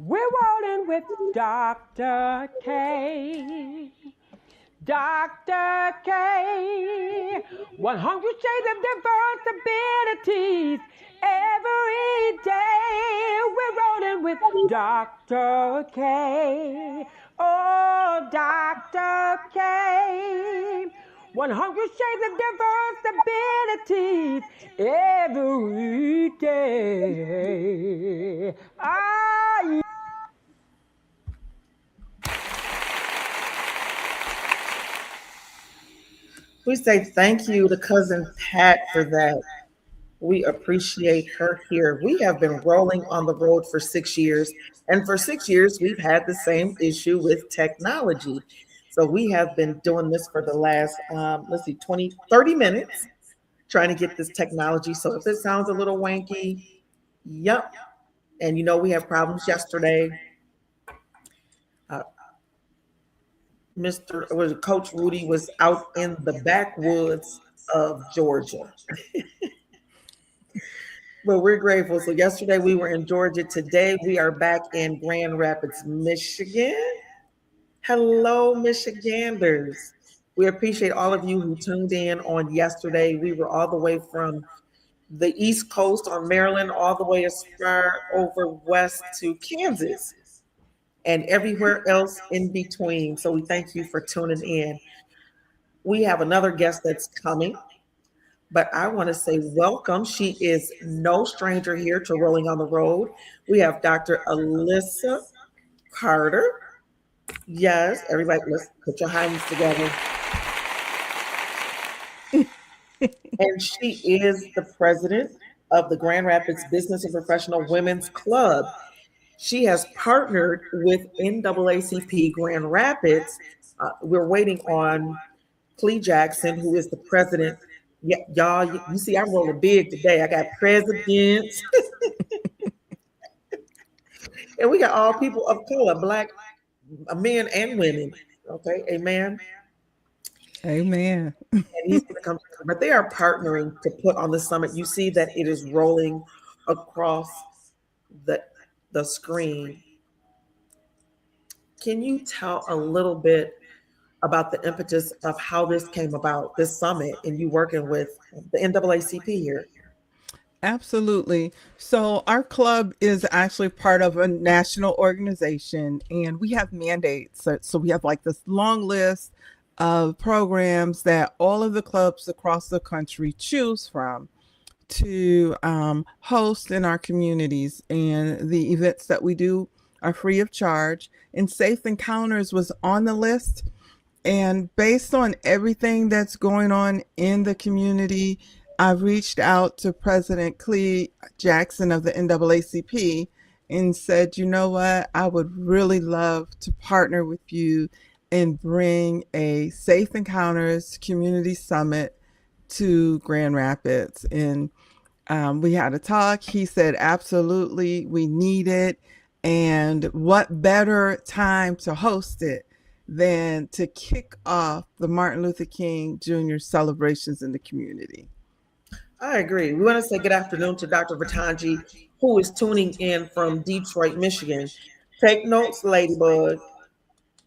We're rolling with Dr. K. Dr. K. 100 shades of diversibilities every day. We're rolling with Dr. K. Oh, Dr. K. 100 shades of diversibilities every day. Ah, We say thank you to cousin Pat for that. We appreciate her here. We have been rolling on the road for 6 years, and for 6 years, we've had the same issue with technology. So we have been doing this for the last, let's see, 20, 30 minutes trying to get this technology. So if it sounds a little wanky, yep. And you know, we had problems yesterday. Uh, Mr. was Coach Rudy was out in the backwoods of Georgia. But we're grateful. So yesterday we were in Georgia. Today we are back in Grand Rapids, Michigan. Hello, Michiganders. We appreciate all of you who tuned in on yesterday. We were all the way from the East Coast on Maryland, all the way as far over west to Kansas and everywhere else in between. So we thank you for tuning in. We have another guest that's coming. But I want to say welcome. She is no stranger here to Rolling on the Road. We have Dr. Alisa Carter. Yes, everybody, let's put your hands together. And she is the president of the Grand Rapids Business and Professional Women's Club. She has partnered with NAACP Grand Rapids. We're waiting on Clee Jackson, who is the president. Yeah, y'all, you see, I'm rolling big today. I got presidents, and we got all people of color, black men and women. Okay, amen. Amen. And he's going to come, but they are partnering to put on the summit. You see that it is rolling across the the screen. Can you tell a little bit about the impetus of how this came about, this summit, and you working with the NAACP here? Absolutely. So, our club is actually part of a national organization and we have mandates. So we have like this long list of programs that all of the clubs across the country choose from to host in our communities. And the events that we do are free of charge. And Safe Encounters was on the list. And based on everything that's going on in the community, I reached out to President Clee Jackson of the NAACP and said, you know what, I would really love to partner with you and bring a Safe Encounters Community Summit to Grand Rapids. And we had a talk. He said, absolutely, we need it. And what better time to host it than to kick off the Martin Luther King Jr. celebrations in the community? I agree. We want to say good afternoon to Dr. Vatanji, who is tuning in from Detroit, Michigan. Take notes, Ladybug.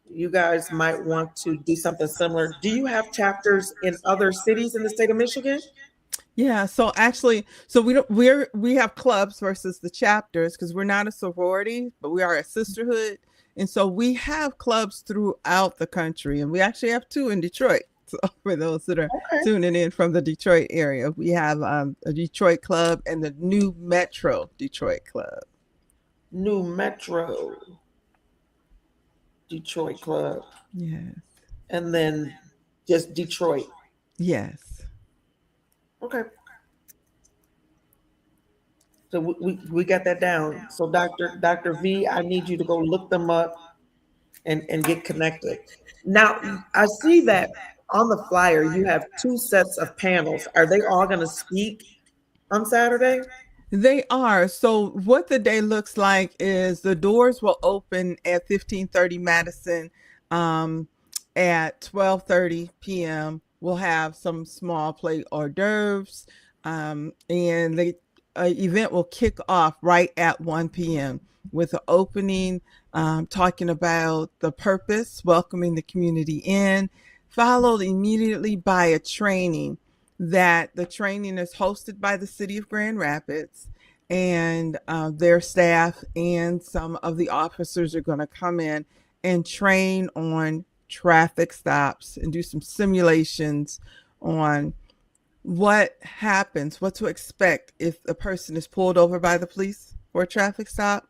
You guys might want to do something similar. Do you have chapters in other cities in the state of Michigan? Yeah, so actually, so we have clubs versus the chapters because we're not a sorority, but we are a sisterhood. And so we have clubs throughout the country, and we actually have two in Detroit. So for those that are Okay. tuning in from the Detroit area, we have a Detroit club and the New Metro Detroit Club. New Metro Detroit Club, Yes. and then just Detroit. Yes. Okay. So we got that down. So Dr. V, I need you to go look them up and get connected. Now I see that on the flyer you have two sets of panels. Are they all going to speak on Saturday? They are. So what the day looks like is the doors will open at 15:30 Madison. Um, at 12:30 p.m. We'll have some small plate hors d'oeuvres. And event will kick off right at 1 p.m. with an opening talking about the purpose, welcoming the community in, followed immediately by a training. That the training is hosted by the city of Grand Rapids, and their staff and some of the officers are going to come in and train on traffic stops and do some simulations on what happens, what to expect if a person is pulled over by the police for a traffic stop.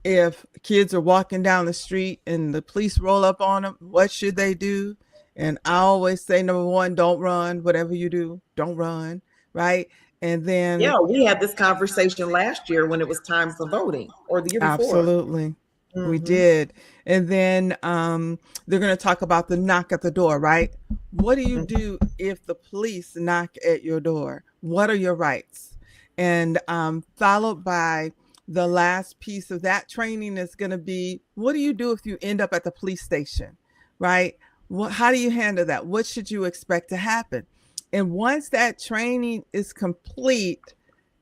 If kids are walking down the street and the police roll up on them, what should they do? And I always say, number one, don't run. Whatever you do, don't run, right? And then, Yeah, we had this conversation last year when it was time for voting, or the year before. absolutely, we Mm-hmm. did. And then they're going to talk about the knock at the door, right? What do you do if the police knock at your door? What are your rights? And followed by the last piece of that training is going to be, what do you do if you end up at the police station, right? How do you handle that? What should you expect to happen? And once that training is complete,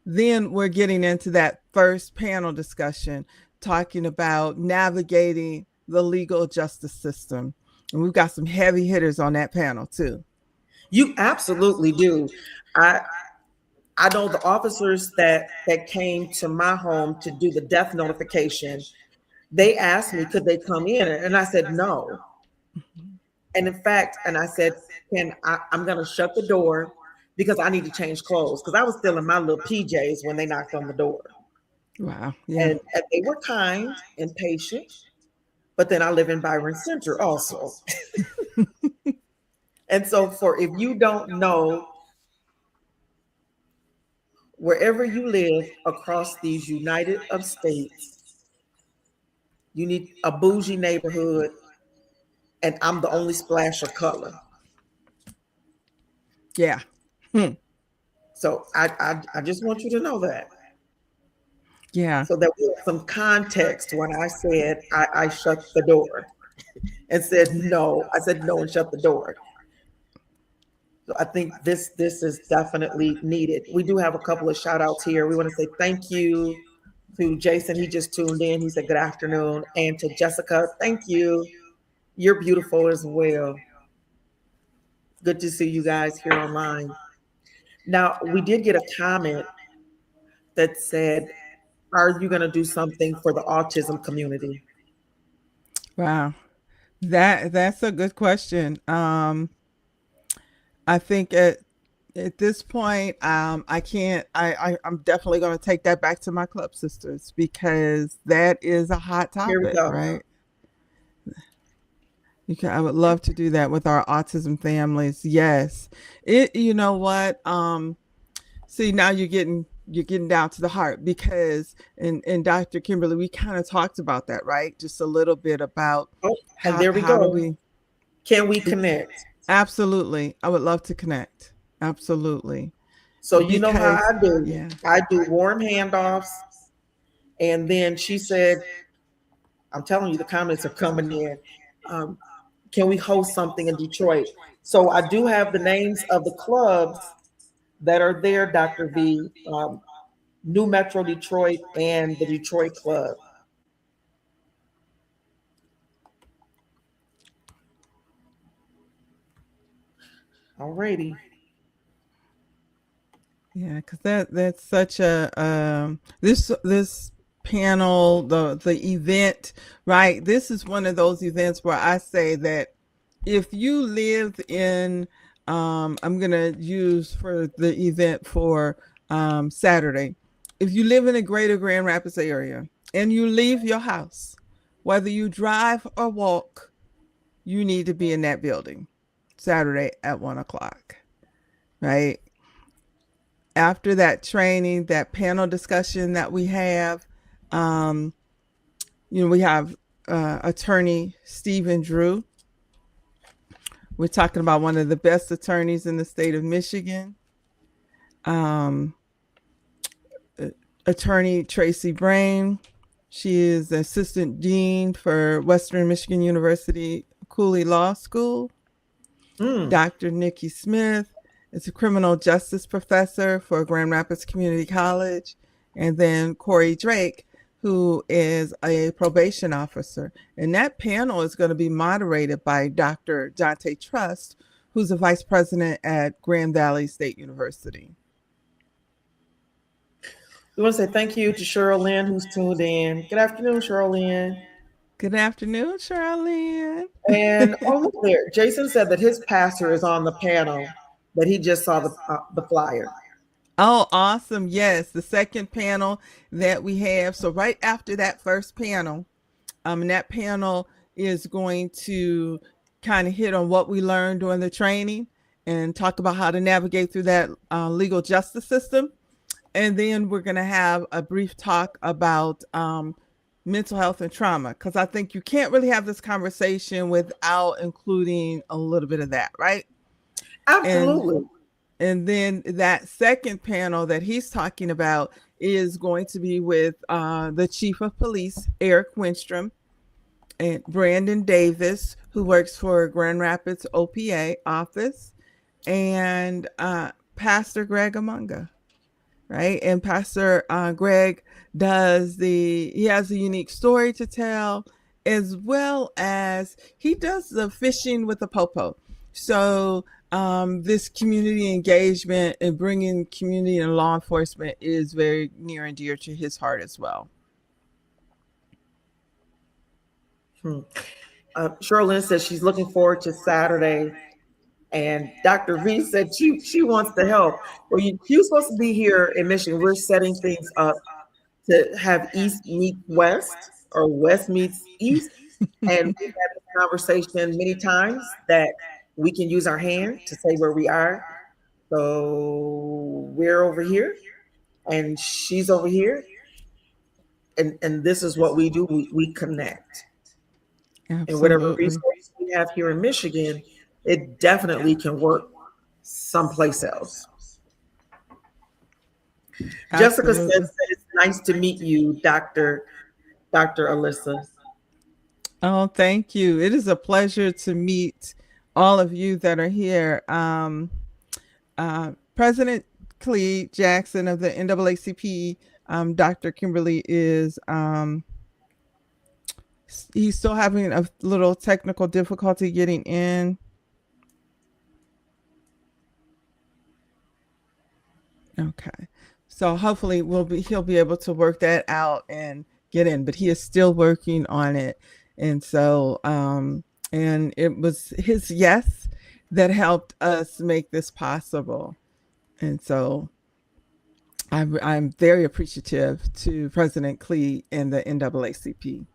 then we're getting into that first panel discussion, talking about navigating the legal justice system. And we've got some heavy hitters on that panel too. You absolutely do. I know the officers that came to my home to do the death notification. They asked me, could they come in? And I said no. And in fact, and I said, I'm going to shut the door because I need to change clothes, because I was still in my little PJs when they knocked on the door. Wow. Yeah. And they were kind and patient. But then I live in Byron Center also. And so if you don't know, wherever you live across these United of States, you need a bougie neighborhood, and I'm the only splash of color. Yeah. So I just want you to know that. Yeah. So there was some context when I said I shut the door and said no. I said no and shut the door. So I think this is definitely needed. We do have a couple of shout outs here. We want to say thank you to Jason. He just tuned in. He said good afternoon. And to Jessica, thank you. You're beautiful as well. Good to see you guys here online. Now, we did get a comment that said, are you going to do something for the autism community? Wow. That's a good question. I think at this point, I can't. I'm definitely going to take that back to my club sisters, because that is a hot Here we topic, go. right? I would love to do that with our autism families. Yes. You know what? See, now you're getting down to the heart, because in Dr. Kimberly, we kind of talked about that, right? Just a little bit about and there we how go. do we Can we connect? Absolutely. I would love to connect. Absolutely. So you know how I do. Yeah. I do warm handoffs. And then she said, I'm telling you, the comments are coming in. Can we host something in Detroit? So I do have the names of the clubs that are there, Dr. V, New Metro Detroit and the Detroit Club. Alrighty. Yeah, because that's such a this panel, the event, right? This is one of those events where I say that if you live in, I'm gonna use for the event for Saturday. If you live in the greater Grand Rapids area and you leave your house, whether you drive or walk, you need to be in that building Saturday at 1:00, right? After that training, that panel discussion that we have, we have attorney Stephen Drew. We're talking about one of the best attorneys in the state of Michigan. Attorney Tracy Brain. She is assistant dean for Western Michigan University Cooley Law School. Dr. Nikki Smith is a criminal justice professor for Grand Rapids Community College. And then Corey Drake, who is a probation officer. And that panel is going to be moderated by Dr. Dante Trust, who's a vice president at Grand Valley State University. We want to say thank you to Cheryl Lynn, who's tuned in. Good afternoon, Cheryl Lynn. Good afternoon, Charlene. And oh, look there. Jason said that his pastor is on the panel, that he just saw the flyer. Oh, awesome. Yes, the second panel that we have. So right after that first panel, and that panel is going to kind of hit on what we learned during the training and talk about how to navigate through that legal justice system. And then we're going to have a brief talk about mental health and trauma, because I think you can't really have this conversation without including a little bit of that, right? Absolutely. And then that second panel that he's talking about is going to be with the chief of police, Eric Winstrom, and Brandon Davis, who works for Grand Rapids OPA office, and Pastor Greg Amunga, right? And Pastor Greg he has a unique story to tell, as well as he does the fishing with the popo. So this community engagement and bringing community and law enforcement is very near and dear to his heart as well. Cheryl Lynn says she's looking forward to Saturday. And Dr. V said she wants to help. Well, you're supposed to be here in Michigan. We're setting things up to have East meet West or West meets East. And we've had this conversation many times that we can use our hand to say where we are. So we're over here and she's over here. And this is what we do. We connect. Absolutely. And whatever resources we have here in Michigan, it definitely can work someplace else. Absolutely. Jessica says that it's nice to meet you, Dr. Alisa. Oh, thank you. It is a pleasure to meet all of you that are here. President Clee Jackson of the NAACP, Dr. Kimberly is he's still having a little technical difficulty getting in. Okay, so hopefully he'll be able to work that out and get in, but he is still working on it. And so and it was his yes that helped us make this possible. And so I'm very appreciative to President Clee and the NAACP.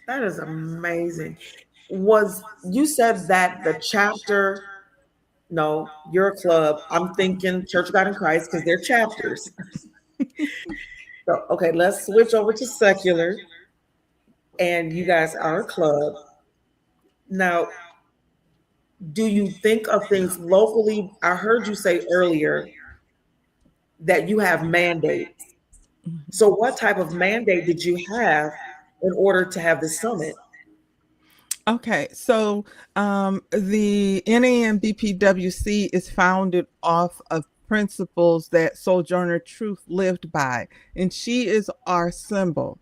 That is amazing. You said that the chapter, no, your club, I'm thinking Church of God in Christ because they're chapters. So, okay, let's switch over to secular. And you guys are a club. Now, do you think of things locally? I heard you say earlier that you have mandates. So what type of mandate did you have in order to have the summit? Okay, so the NAMBPWC is founded off of principles that Sojourner Truth lived by, and she is our symbol.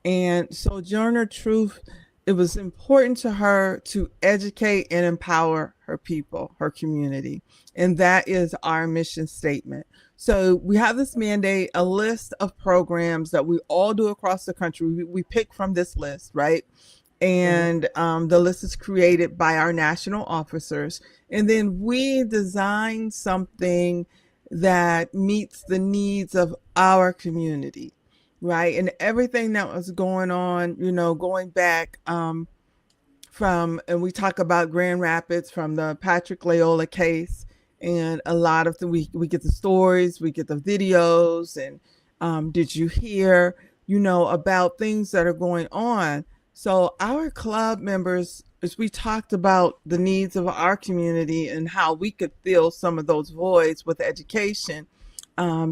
And Sojourner Truth, it was important to her to educate and empower her people, her community. And that is our mission statement. So we have this mandate, a list of programs that we all do across the country. We pick from this list, right? And the list is created by our national officers. And then we design something that meets the needs of our community, right? And everything that was going on, going back and we talk about Grand Rapids from the Patrick Loyola case, and a lot of we get the stories, we get the videos, and did you hear, about things that are going on? So our club members, as we talked about the needs of our community and how we could fill some of those voids with education,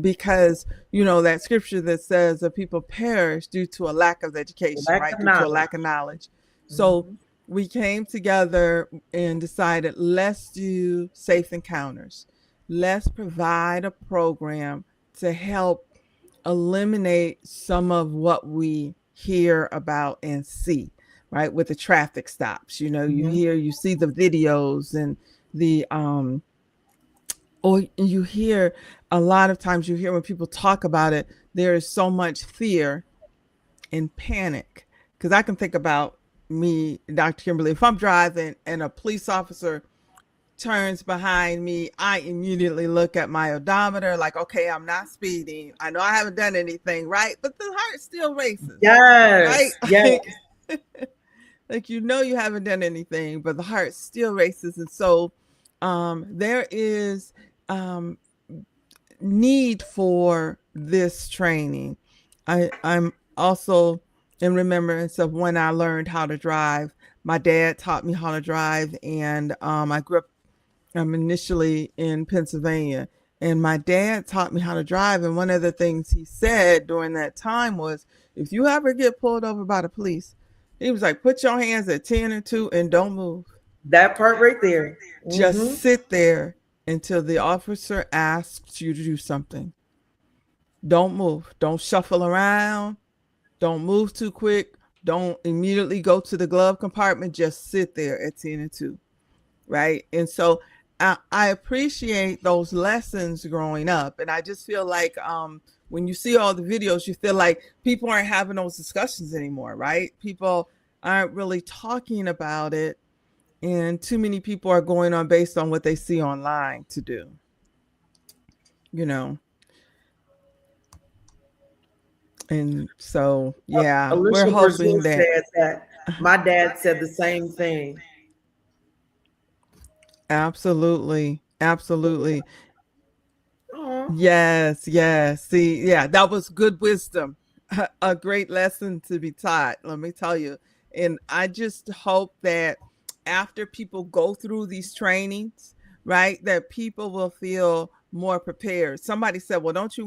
because, that scripture that says that people perish due to a lack of education, right? Due to a lack of knowledge. So we came together and decided, let's do safe encounters. Let's provide a program to help eliminate some of what we hear about and see, right? With the traffic stops, Mhm. you see the videos and the or you hear a lot of times, you hear when people talk about it, there is so much fear and panic. Because I can think about me, Dr. Kimberly, if I'm driving and a police officer turns behind me, I immediately look at my odometer like, okay, I'm not speeding. I know I haven't done anything, right? But the heart still races, right? Yes, yes. Like, you haven't done anything, but the heart still races. And so there is um, need for this training. I'm also in remembrance of when I learned how to drive. My dad taught me how to drive, and I grew up initially in Pennsylvania. And my dad taught me how to drive. And one of the things he said during that time was, if you ever get pulled over by the police, he was like, put your hands at 10 and 2 and don't move. That part right there. Just Hmm. sit there until the officer asks you to do something. Don't move. Don't shuffle around. Don't move too quick. Don't immediately go to the glove compartment. Just sit there at 10 and 2. Right. And so I appreciate those lessons growing up. And I just feel like when you see all the videos, you feel like people aren't having those discussions anymore. Right. People aren't really talking about it. And too many people are going on based on what they see online to do, you know. And so, yeah, we're Alicia Brazil hoping that. said that my dad said the same thing. Absolutely. Absolutely. Oh, Yes, yes. See, yeah, that was good wisdom. A great lesson to be taught, let me tell you. And I just hope that after people go through these trainings, right, that people will feel more prepared. Somebody said, well, don't you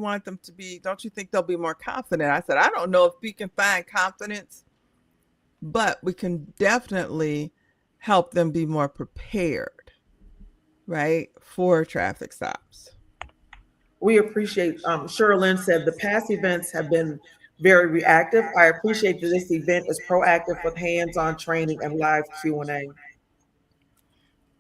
think they'll be more confident? I said, I don't know if we can find confidence, but we can definitely help them be more prepared, right, for traffic stops. we appreciate. Sherilyn said the past events have been very reactive. I appreciate that this event is proactive with hands-on training and live Q&A.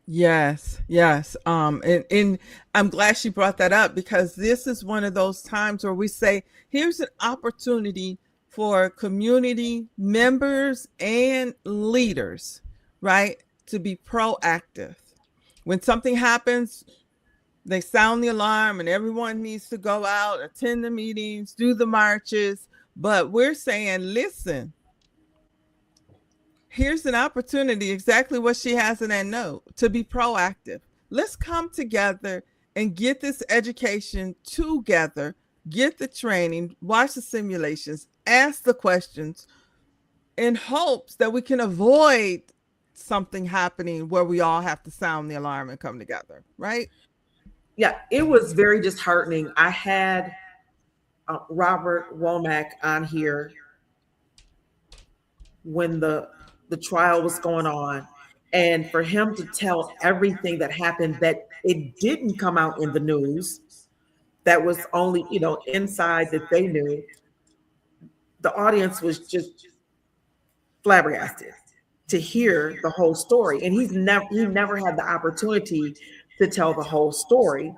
Yes, yes. And I'm glad she brought that up, because this is one of those times where we say, here's an opportunity for community members and leaders, right, to be proactive. When something happens, they sound the alarm and everyone needs to go out, attend the meetings, do the marches. But we're saying, listen, here's an opportunity, exactly what she has in that note, to be proactive. Let's come together and get this education together, get the training, watch the simulations, ask the questions, in hopes that we can avoid something happening where we all have to sound the alarm and come together, right? Yeah, it was very disheartening. I had Robert Womack on here when the trial was going on, and for him to tell everything that happened, that it didn't come out in the news, that was only inside that they knew, the audience was just flabbergasted to hear the whole story, and he never had the opportunity to tell the whole story,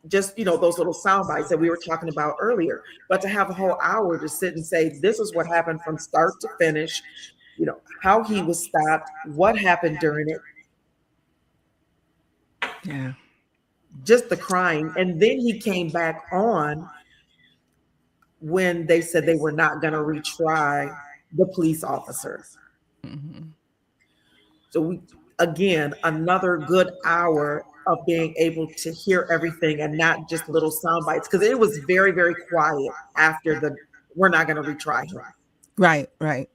just those little sound bites that we were talking about earlier, but to have a whole hour to sit and say this is what happened from start to finish, how he was stopped, what happened during it, Yeah. just the crying. And then he came back on when they said they were not going to retry the police officer. Mhm. So we, again, another good hour of being able to hear everything and not just little sound bites, because it was very, very quiet after the we're not going to retry him. Right, right.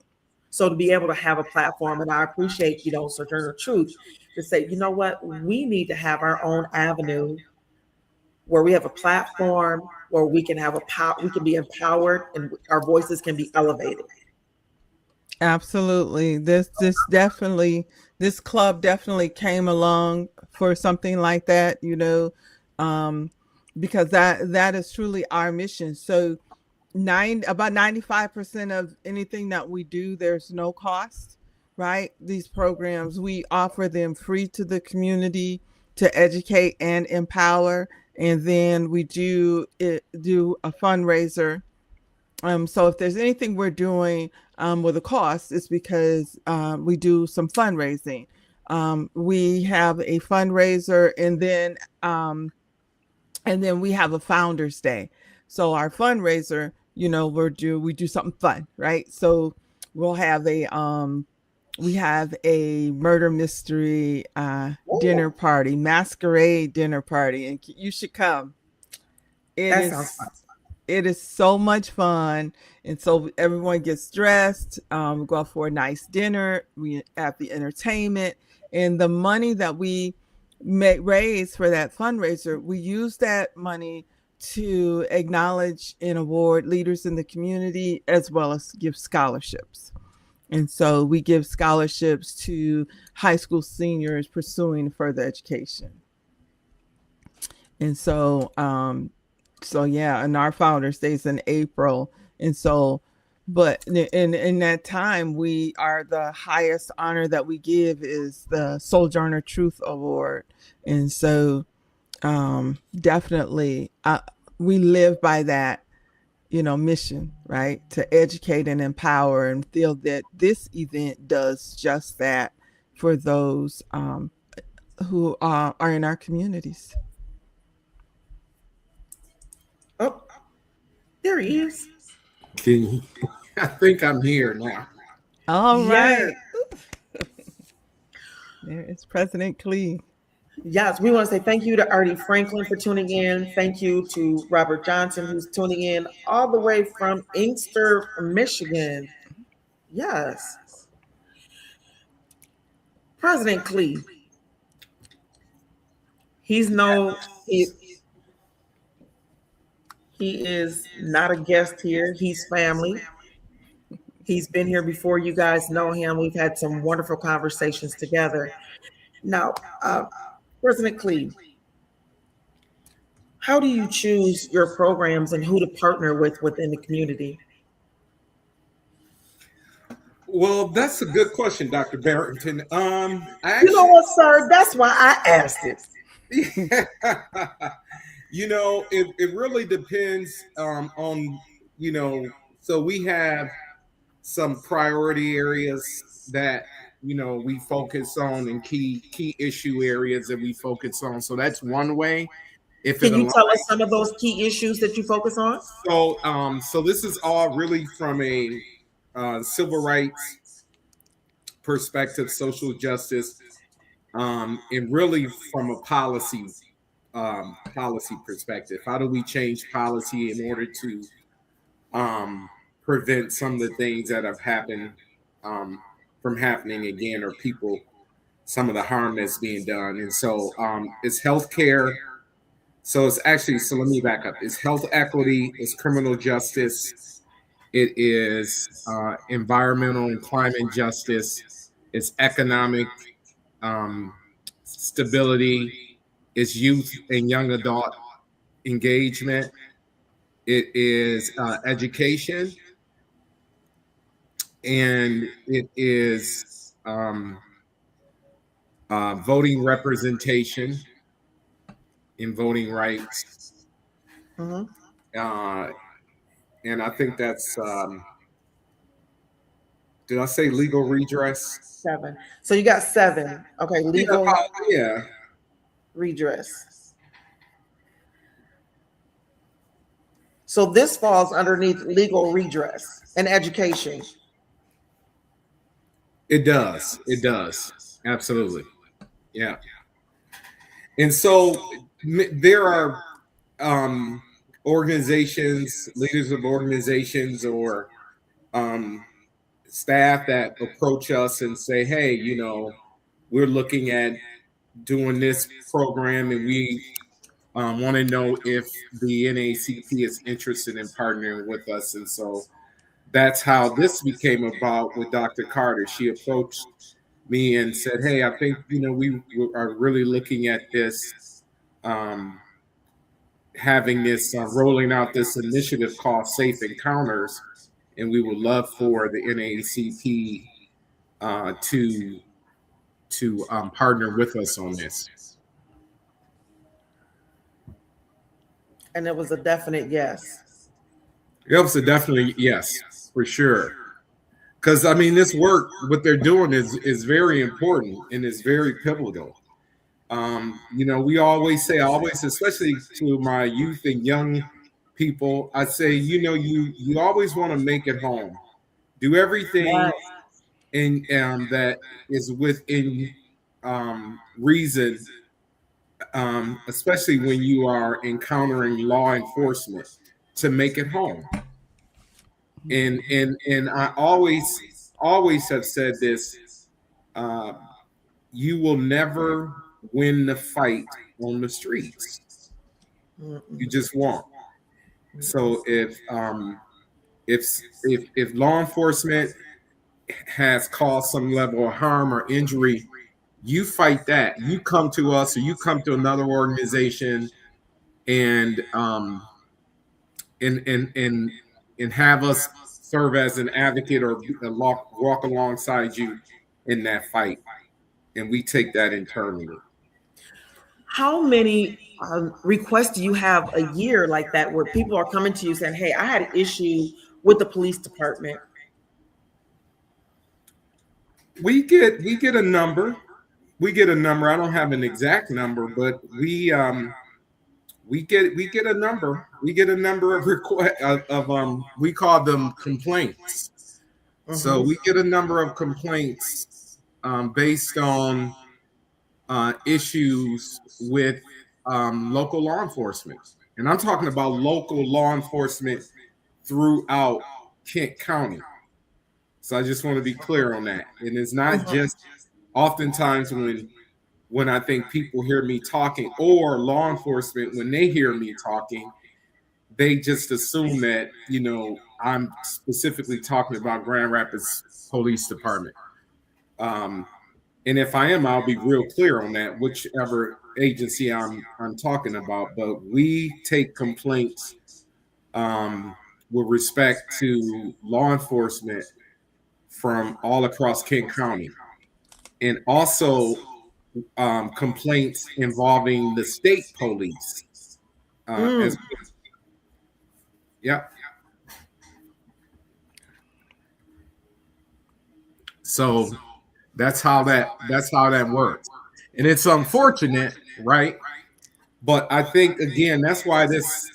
So to be able to have a platform, and I appreciate, Sojourner Truth, to say, you know what, we need to have our own avenue where we have a platform where we can have we can be empowered and our voices can be elevated. Absolutely. This club definitely came along for something like that, um, because that is truly our mission. So about 95% of anything that we do, there's no cost, right? These programs, we offer them free to the community to educate and empower. And then we do a fundraiser. So if there's anything we're doing with a cost, it's because we do some fundraising. We have a fundraiser, and then we have a Founders Day. So our fundraiser, we do something fun, right? So we'll have a murder mystery dinner Oh, party, masquerade dinner party, and you should come. It that sounds fun. is it is so much fun, and so everyone gets dressed. We go out for a nice dinner. We have the entertainment, and the money that we raise for that fundraiser, we use that money to acknowledge and award leaders in the community, as well as give scholarships. And so we give scholarships to high school seniors pursuing further education. And so yeah, and our Founders Days in April. And so, but in that time, we are the highest honor that we give is the Sojourner Truth Award. And so, definitely, we live by that, mission, right? To educate and empower, and feel that this event does just that for those who are in our communities. Oh, there he is. Can you, I think I'm here now. All Yes. right. There is President Clee. Yes, we want to say thank you to Artie Franklin for tuning in. Thank you to Robert Johnson, who's tuning in all the way from Inkster, Michigan. Yes. President Clee, he's no, he, he is not a guest here. He's family. He's been here before. You guys know him. We've had some wonderful conversations together. Now, President Clee, how do you choose your programs and who to partner with within the community? Well, that's a good question, Dr. Barrington. I You know actually, what, sir? That's why I asked it. it really depends on, so we have some priority areas that, we focus on, and key issue areas that we focus on. So that's one way. If it Can you aligns. tell us some of those key issues that you focus on? So this is all really from a civil rights perspective, social justice, and really from a policy perspective. How do we change policy in order to prevent some of the things that have happened from happening again, or people, some of the harm that's being done? And so it's healthcare. So it's actually, so let me back up. It's health equity, it's criminal justice, it is environmental and climate justice, it's economic stability, it's youth and young adult engagement, it is education, and it is voting representation and voting rights. Mhm. Uh, and I think that's, did I say legal redress? 7. So you got 7. Okay, Yeah, legal yeah. redress. So this falls underneath legal redress and education. It does. It does. Absolutely. Yeah. And so there are um, organizations, leaders of organizations, or um, staff that approach us and say, hey, we're looking at doing this program, and we want to know if the NACP is interested in partnering with us. And so that's how this became about with Dr. Carter. She approached me and said, "Hey, I think we are really looking at this, um, having this rolling out this initiative called Safe Encounters, and we would love for the NAACP to partner with us on this." And it was a definite yes. It was a definitely yes, for sure. Because I mean, this work, what they're doing is very important and is very pivotal. We always say, always, especially to my youth and young people, I say, you always want to make it home. Do everything Yes. and that is within reason, especially when you are encountering law enforcement, to make it home. And I always have said this: uh, you will never win the fight on the streets. You just won't. So if law enforcement has caused some level of harm or injury, you fight that. You come to us, or you come to another organization, and and have us serve as an advocate or walk alongside you in that fight, and we take that internally. How many requests do you have a year like that, where people are coming to you saying, "Hey, I had an issue with the police department"? We get a number. We get a number. I don't have an exact number, but we get a number. We get a number of requests of we call them complaints. So we get a number of complaints based on issues with local law enforcement, and I'm talking about local law enforcement throughout Kent County. So I just want to be clear on that. And it's not just oftentimes when I think people hear me talking, or law enforcement, when they hear me talking, they just assume that, I'm specifically talking about Grand Rapids Police Department. And if I am, I'll be real clear on that, whichever agency I'm talking about. But we take complaints with respect to law enforcement from all across Kent County, and also complaints involving the state police as well. Yeah. So that's how that works, and it's unfortunate, right? But I think, again, that's why this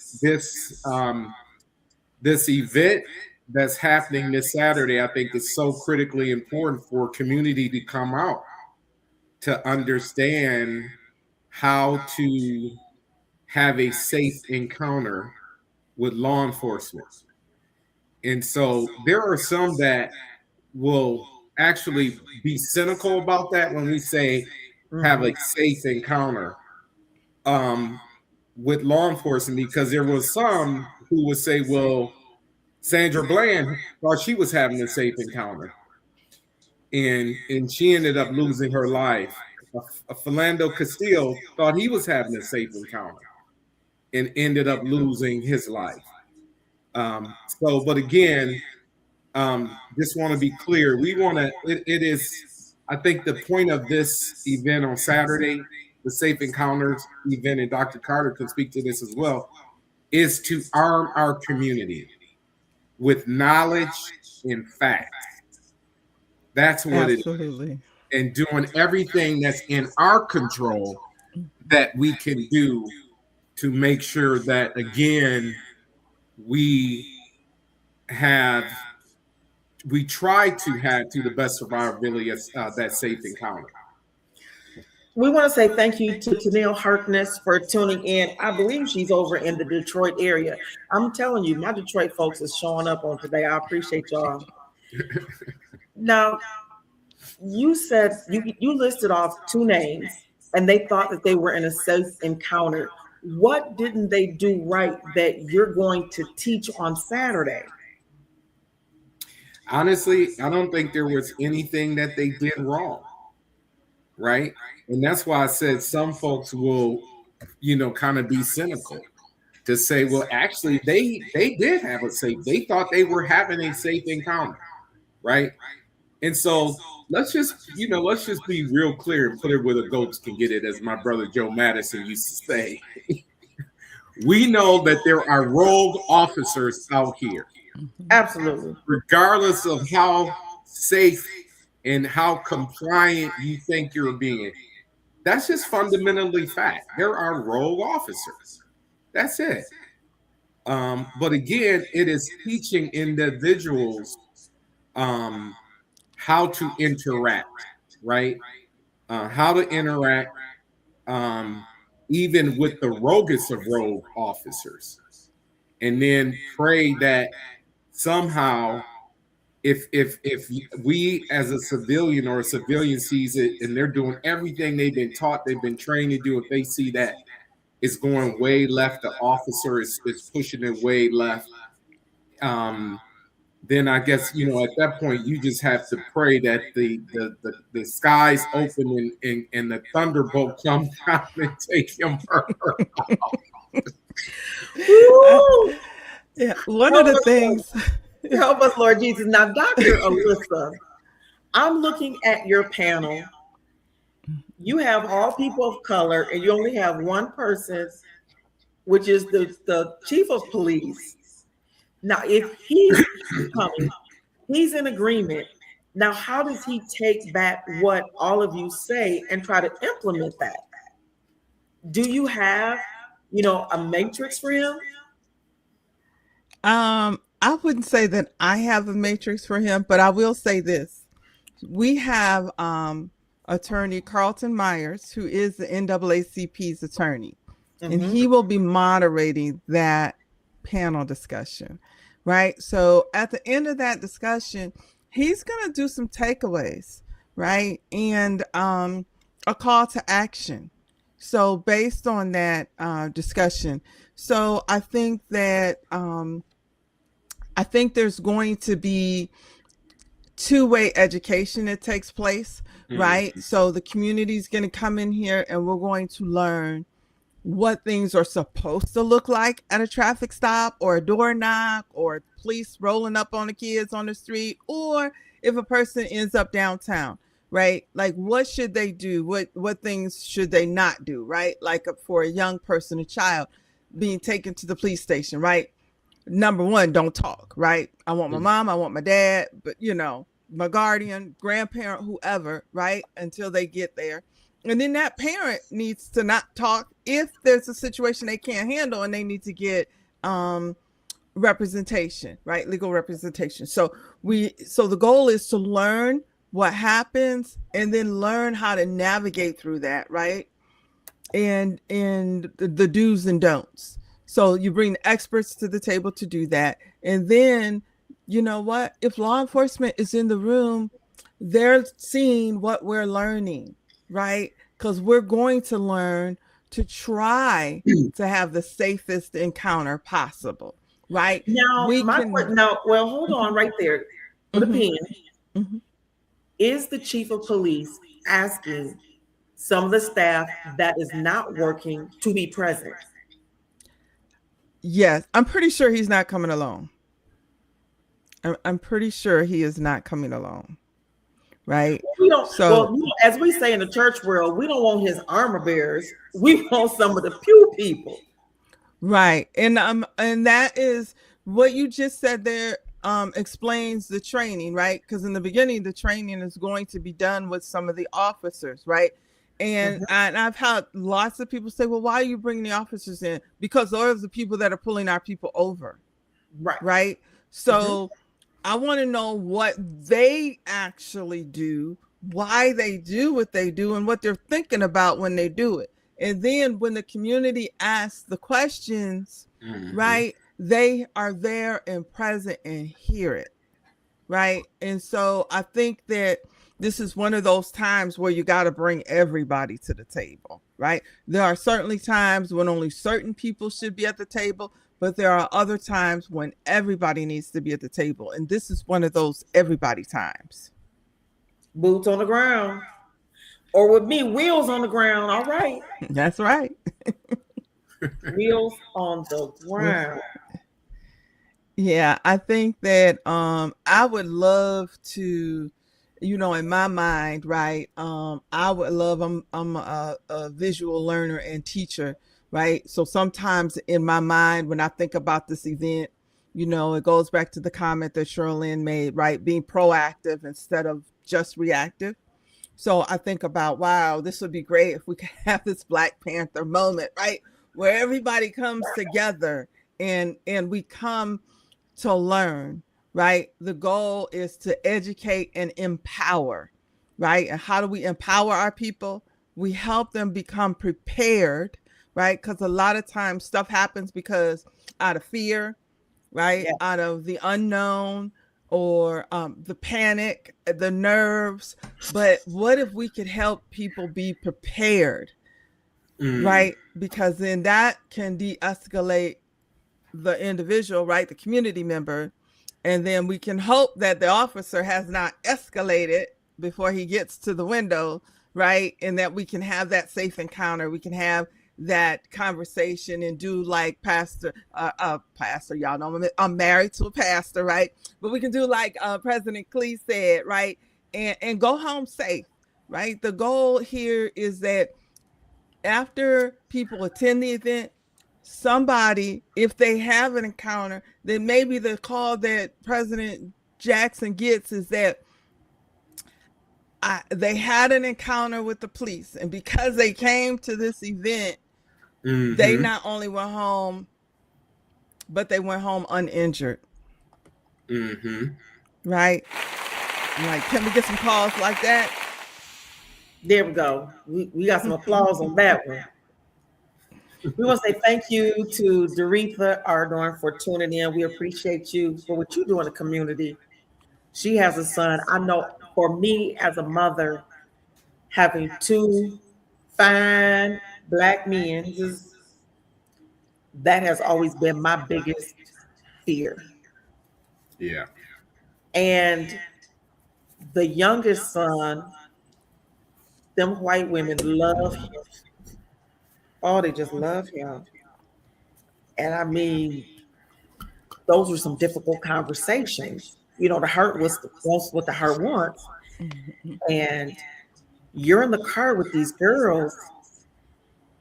event that's happening this Saturday, I think, is so critically important for community to come out to understand how to have a safe encounter with law enforcement. And so there are some that will actually be cynical about that when we say have a safe encounter with law enforcement, because there was some who would say, well, Sandra Bland thought she was having a safe encounter, and she ended up losing her life. Philando Castile thought he was having a safe encounter and ended up losing his life. But again, just want to be clear. We want to, it is, I think the point of this event on Saturday, the Safe Encounters event, and Dr. Carter can speak to this as well, is to arm our community with knowledge and facts. That's what Absolutely. it is. And doing everything that's in our control that we can do to make sure that, again, we try to have, to the best of our ability, that safe encounter. We want to say thank you to Tennille Harkness for tuning in. I believe she's over in the Detroit area. I'm telling you, my Detroit folks is showing up on today. I appreciate y'all. Now, you said you listed off two names, and they thought that they were in a safe encounter. What didn't they do right that you're going to teach on Saturday? honestly, I don't think there was anything that they did wrong, right? And that's why I said some folks will, kind of be cynical to say, well, actually, they did have a safe. They thought they were having a safe encounter, right? And so let's just be real clear and put it where the goats can get it, as my brother Joe Madison used to say. We know that there are rogue officers out here, Absolutely. regardless of how safe and how compliant you think you're being. That's just fundamentally fact. There are rogue officers. That's it. But again, it is teaching individuals how to interact, right? How to interact, even with the roguest of rogue officers, and then pray that somehow, if we as a civilian or a civilian sees it and they're doing everything they've been taught, they've been trained to do, if they see that it's going way left, the officer is pushing it way left, then I guess at that point you just have to pray that the skies open and the thunderbolt comes down and take him. Yeah, one of the things. Help us, Lord Jesus. Now, Dr. Alisa, I'm looking at your panel. You have all people of color, and you only have one person, which is the chief of police. Now, if he's coming, he's in agreement. Now, how does he take back what all of you say and try to implement that? Do you have, a matrix for him? I wouldn't say that I have a matrix for him, but I will say this. We have attorney Carlton Myers, who is the NAACP's attorney, and he will be moderating that panel discussion, right? So at the end of that discussion, he's going to do some takeaways, right? And a call to action. So based on that discussion, so I think that I think there's going to be two-way education that takes place, right? So the community is going to come in here and we're going to learn what things are supposed to look like at a traffic stop or a door knock or police rolling up on the kids on the street, or if a person ends up downtown, right? Like what should they do? What things should they not do, right? Like for a young person, a child being taken to the police station, right? Number one, don't talk, right? I want my mom, I want my dad, but my guardian, grandparent, whoever, right? Until they get there. And then that parent needs to not talk if there's a situation they can't handle and they need to get representation, right? Legal representation. So the goal is to learn what happens and then learn how to navigate through that, right? And the do's and don'ts. So you bring the experts to the table to do that. And then, you know what? If law enforcement is in the room, they're seeing what we're learning, right? Because we're going to learn to try to have the safest encounter possible, right? Now, well, hold on right there. Put a pin. Is the chief of police asking some of the staff that is not working to be present? Yes, I'm pretty sure he's not coming alone. I'm pretty sure he is not coming alone. Right. As we say in the church world, we don't want his armor bearers. We want some of the pew people. Right. And that is what you just said there, explains the training, right? Because in the beginning, the training is going to be done with some of the officers, right? And I've had lots of people say, well, why are you bringing the officers in? Because those are the people that are pulling our people over. Right. Right. So I want to know what they actually do, why they do what they do, and what they're thinking about when they do it. And then when the community asks the questions, right, they are there and present and hear it. Right. And so I think that this is one of those times where you got to bring everybody to the table, right? There are certainly times when only certain people should be at the table, but there are other times when everybody needs to be at the table. And this is one of those everybody times. Boots on the ground. Or with me, wheels on the ground. All right. That's right. Wheels on the ground. Yeah, I think that I would love to, in my mind, right? I would love I'm a visual learner and teacher, right? So sometimes in my mind when I think about this event, it goes back to the comment that Sherlyn made, right? Being proactive instead of just reactive. So I think about, wow, this would be great if we could have this Black Panther moment, right? Where everybody comes together and we come to learn, right? The goal is to educate and empower, right? And how do we empower our people? We help them become prepared, right? Because a lot of times stuff happens because out of fear, right? Yeah. Out of the unknown or the panic, the nerves. But what if we could help people be prepared, right? Because then that can de-escalate the individual, right? The community member. And then we can hope that the officer has not escalated before he gets to the window, right? And that we can have that safe encounter. We can have that conversation and do like pastor, y'all know I'm married to a pastor, right? But we can do like President Clee said, right? And go home safe, right? The goal here is that after people attend the event, somebody, if they have an encounter, then maybe the call that President Jackson gets is that they had an encounter with the police, and because they came to this event, they not only went home, but they went home uninjured. Right? Like, can we get some calls like that? There we go. We got some applause on that one. We want to say thank you to Doretha Ardorn for tuning in. We appreciate you for what you do in the community. She has a son. I know for me as a mother, having two fine Black men, that has always been my biggest fear. Yeah. And the youngest son, them white women love him. Oh, they just love him. And I mean, those were some difficult conversations. The heart wants what the heart wants. And you're in the car with these girls,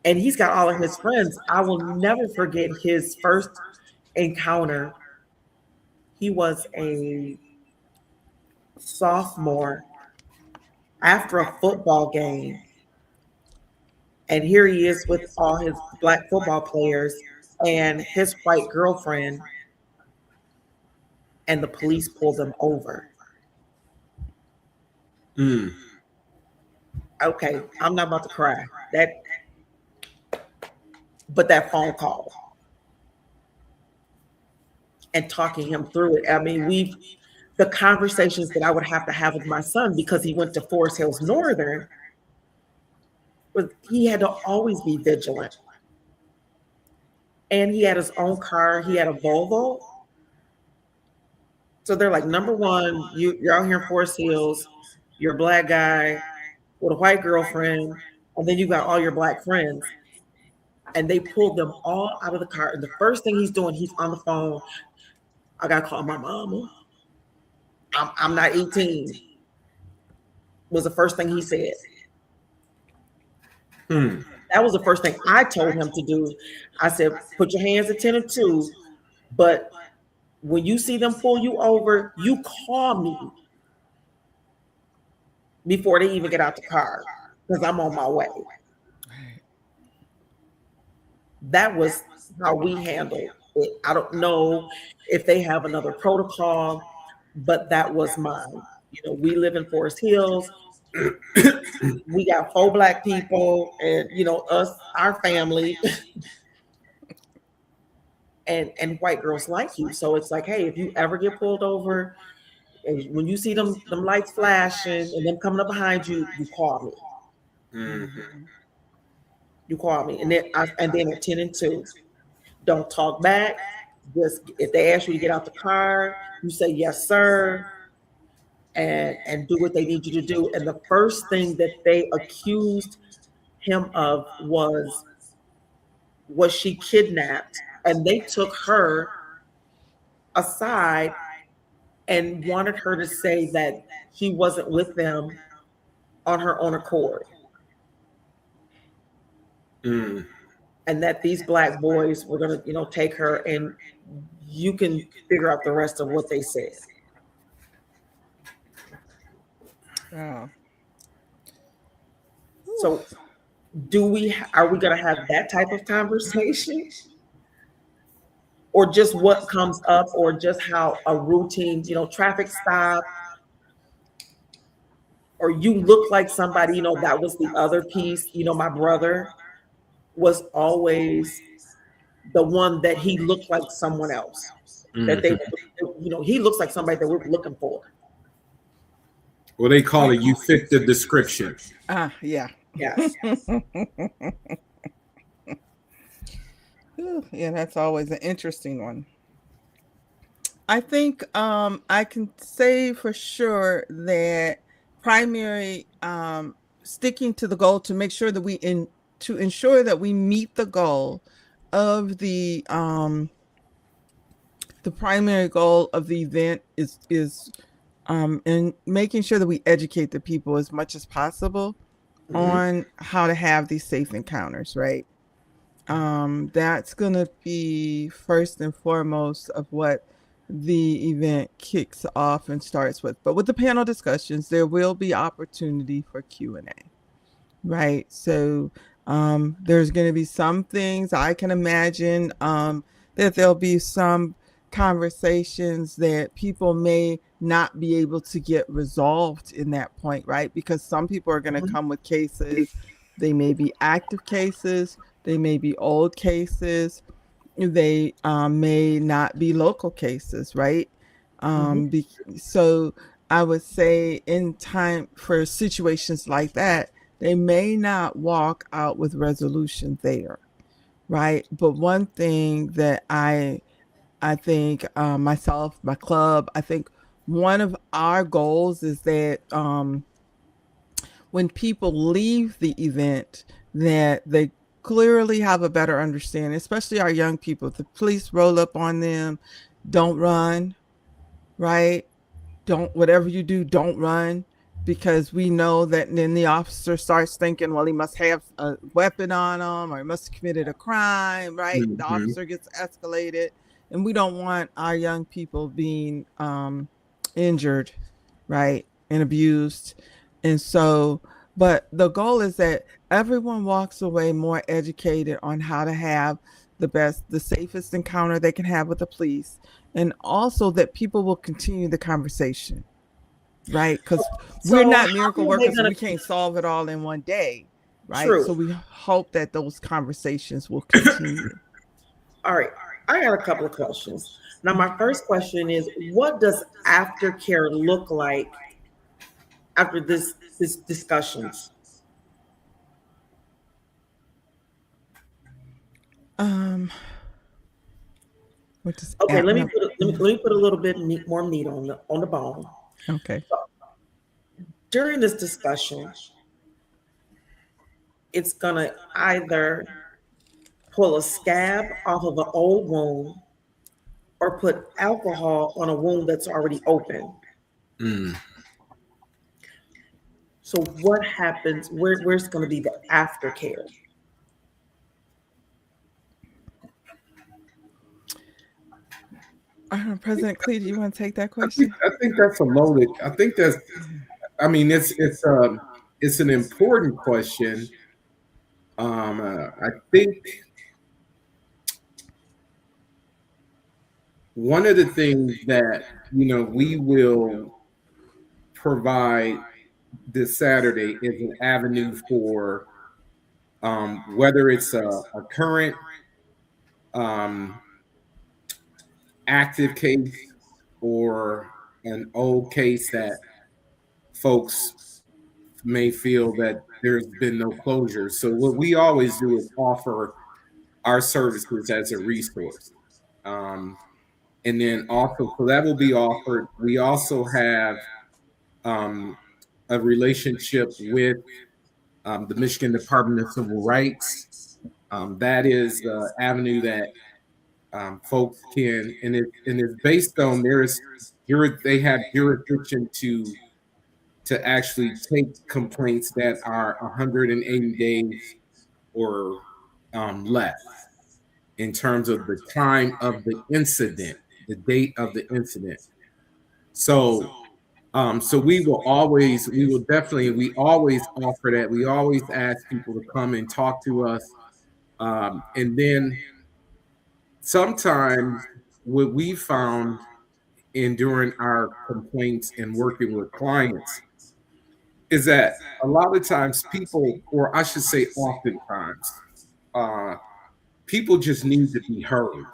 and he's got all of his friends. I will never forget his first encounter. He was a sophomore after a football game. And here he is with all his Black football players and his white girlfriend, and the police pulled them over. Okay, I'm not about to cry. But that phone call and talking him through it. I mean, the conversations that I would have to have with my son, because he went to Forest Hills Northern, he had to always be vigilant. And he had his own car. He had a Volvo. So they're like, number one, you're out here in Forest Hills. You're a Black guy with a white girlfriend. And then you got all your Black friends. And they pulled them all out of the car. And the first thing he's doing, he's on the phone. I got to call my mama. I'm not 18. Was the first thing he said. That was the first thing I told him to do. I said, put your hands at 10 and 2, but when you see them pull you over, you call me before they even get out the car, because I'm on my way. That was how we handled it. I don't know if they have another protocol, but that was mine. We live in Forest Hills. We got 4 Black people, and us, our family, and white girls like you. So it's like, hey, if you ever get pulled over And when you see them lights flashing and them coming up behind you, you call me. Mm-hmm. You call me, and then at 10 and 2, don't talk back. Just if they ask you to get out the car, you say yes, sir, and do what they need you to do. And the first thing that they accused him of was she kidnapped, and they took her aside and wanted her to say that she wasn't with them on her own accord, Mm. and that these black boys were going to, take her, and you can figure out the rest of what they said. Wow. So, are we going to have that type of conversation, or just what comes up, or just how a routine, traffic stop, or you look like somebody, that was the other piece. My brother was always the one that he looked like someone else. That they, he looks like somebody that we're looking for. Well, they call it you fit the description. Yeah. Yes. Yeah, that's always an interesting one. I think I can say for sure that primary sticking to the goal to make sure that to ensure that we meet the goal of the primary goal of the event is and making sure that we educate the people as much as possible on how to have these safe encounters, right? That's going to be first and foremost of what the event kicks off and starts with. But with the panel discussions, there will be opportunity for Q&A, right? So there's going to be some things I can imagine that there'll be some conversations that people may not be able to get resolved in that point, right? Because some people are going to come with cases. They may be active cases. They may be old cases. They may not be local cases, right? So I would say in time for situations like that, they may not walk out with resolution there, right? But one thing that I think myself, my club, I think one of our goals is that when people leave the event, that they clearly have a better understanding, especially our young people. If the police roll up on them, don't run, right? Whatever you do, don't run, because we know that then the officer starts thinking, well, he must have a weapon on him, or he must have committed a crime, right? The officer gets escalated, and we don't want our young people being injured, right, and abused. And so, but the goal is that everyone walks away more educated on how to have the safest encounter they can have with the police, and also that people will continue the conversation, right? Because we're not miracle workers, and we can't solve it all in one day, right? True. So we hope that those conversations will continue. All right, I got a couple of questions. Now, my first question is, what does aftercare look like after this discussions? Okay, let me put a little bit more meat on the bone. Okay. During this discussion, it's gonna either pull a scab off of an old wound or put alcohol on a wound that's already open. So what happens? Where's going to be the aftercare? President Clee, do you want to take that question? I think that's a loaded. I think that's. I mean, it's an important question. I think one of the things that we will provide this Saturday is an avenue for whether it's a current active case or an old case that folks may feel that there's been no closure. So what we always do is offer our services as a resource. And then also, so that will be offered. We also have a relationship with the Michigan Department of Civil Rights. That is the avenue that folks can, and it's based on they have jurisdiction to actually take complaints that are 180 days or less in terms of the time of the incident, the date of the incident. So, so we always offer that. We always ask people to come and talk to us. And then sometimes what we found in during our complaints and working with clients is that a lot of times people, or I should say oftentimes, uh, people just need to be heard,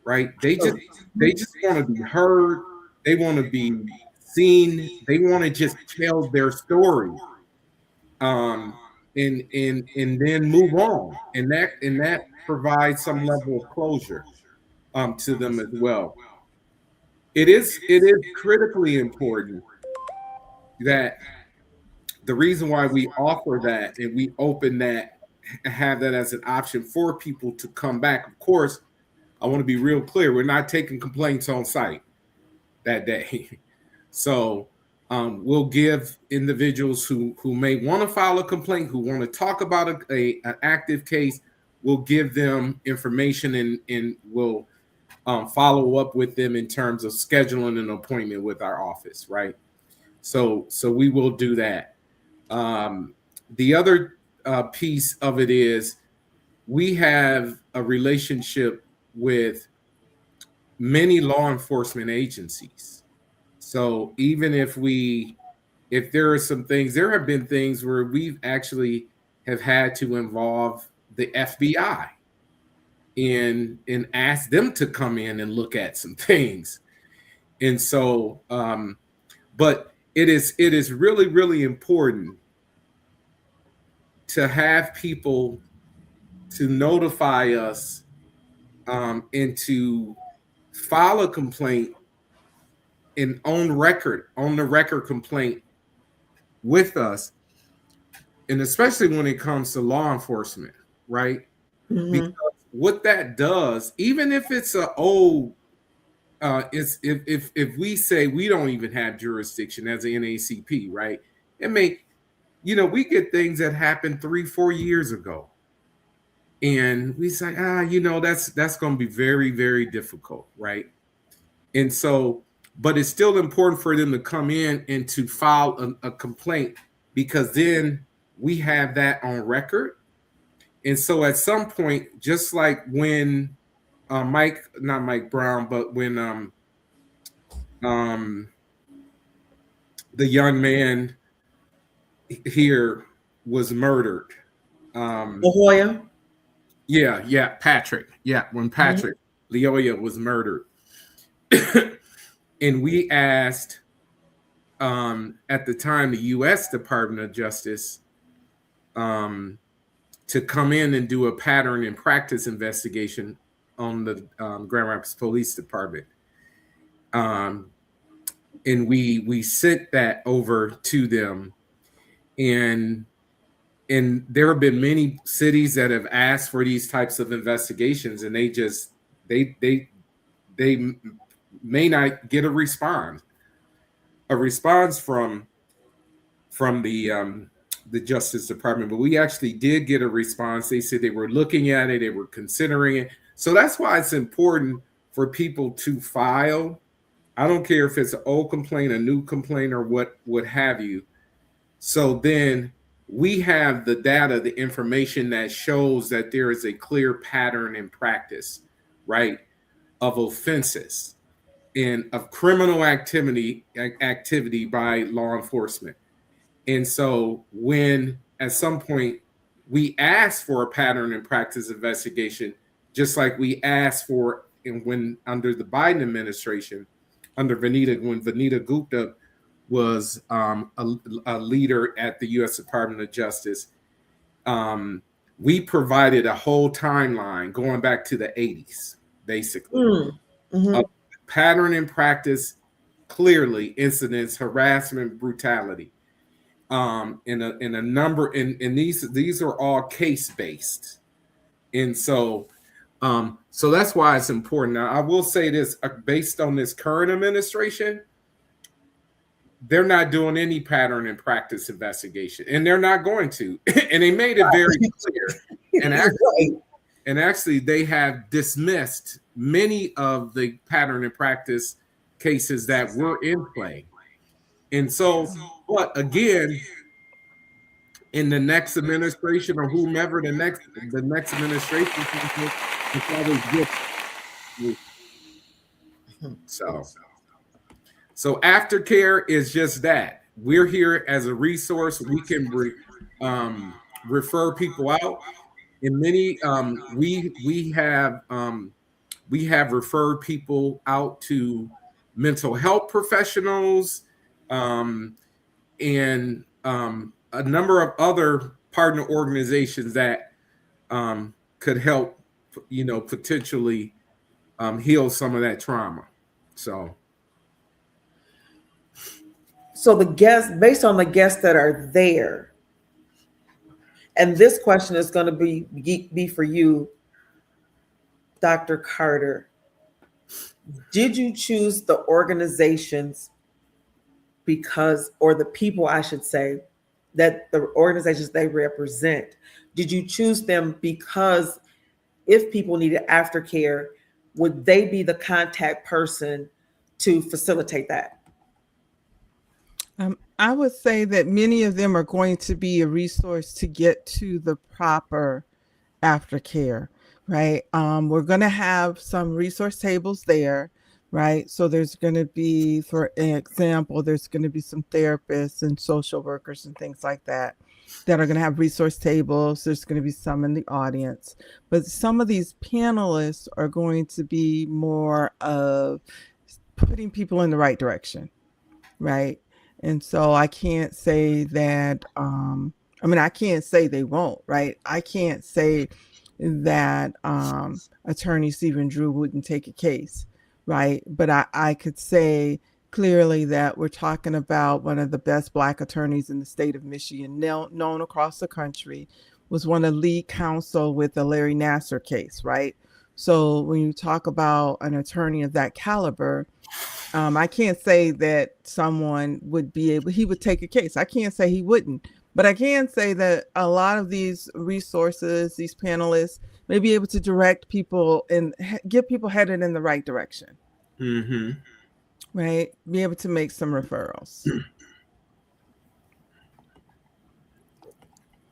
right? They just want to be heard. They want to be seen. They want to just tell their story, and then move on, and that provides some level of closure to them as well. It is critically important that the reason why we offer that and we open that, have that as an option for people to come back. Of course, I want to be real clear. We're not taking complaints on site that day. So we'll give individuals who may want to file a complaint, who want to talk about an active case, we'll give them information and we'll follow up with them in terms of scheduling an appointment with our office, right? So we will do that. The other piece of it is we have a relationship with many law enforcement agencies. So even if there are some things, there have been things where we've actually have had to involve the FBI and ask them to come in and look at some things. And so, but it is really, really important to have people to notify us and to file a complaint and on the record complaint with us, and especially when it comes to law enforcement, right? Mm-hmm. Because what that does, even if it's a old, it's if we say we don't even have jurisdiction as an NACP, right? It may, we get things that happened 3-4 years ago, and we say, that's going to be very, very difficult, right? And so, but it's still important for them to come in and to file a complaint, because then we have that on record. And so at some point, just like when not Mike Brown, but when the young man here was murdered. La Jolla? Yeah, Patrick. Yeah, when Patrick Leoya was murdered. And we asked at the time the U.S. Department of Justice to come in and do a pattern and practice investigation on the Grand Rapids Police Department. And we sent that over to them, and there have been many cities that have asked for these types of investigations, and they may not get a response from the Justice Department. But we actually did get a response. They said they were looking at it, they were considering it. So that's why it's important for people to file. I don't care if it's an old complaint, a new complaint, or what have you. So then we have the data, the information that shows that there is a clear pattern in practice, right, of offenses and of criminal activity by law enforcement. And so when at some point we ask for a pattern and practice investigation, just like we asked for when under the Biden administration, under Vanita, when Vanita Gupta was a leader at the U.S. Department of Justice, we provided a whole timeline going back to the 80s, basically, of pattern and practice, clearly incidents, harassment, brutality, in a number, and these are all case based, and so that's why it's important. Now, I will say this: based on this current administration, they're not doing any pattern and practice investigation, and they're not going to. And they made it very clear. And actually, they have dismissed many of the pattern and practice cases that were in play. And so, but again, in the next administration or whomever the next administration it's always good. So aftercare is just that. We're here as a resource. We can refer people out. In many, we have referred people out to mental health professionals, and a number of other partner organizations that could help, potentially heal some of that trauma. So the guests, based on the guests that are there, and this question is going to be for you, Dr. Carter. Did you choose the organizations because, or the people, I should say, that the organizations they represent, did you choose them because if people needed aftercare, would they be the contact person to facilitate that? I would say that many of them are going to be a resource to get to the proper aftercare, right? We're going to have some resource tables there, right? So there's going to be, for example, there's going to be some therapists and social workers and things like that are going to have resource tables. There's going to be some in the audience, but some of these panelists are going to be more of putting people in the right direction, right? And so I can't say that, I can't say they won't, right? I can't say that Attorney Stephen Drew wouldn't take a case, right? But I could say clearly that we're talking about one of the best Black attorneys in the state of Michigan, known across the country, was one of lead counsel with the Larry Nassar case, right? So when you talk about an attorney of that caliber, I can't say that someone he would take a case. I can't say he wouldn't, but I can say that a lot of these resources, these panelists, may be able to direct people and get people headed in the right direction. Mm-hmm. Right? Be able to make some referrals.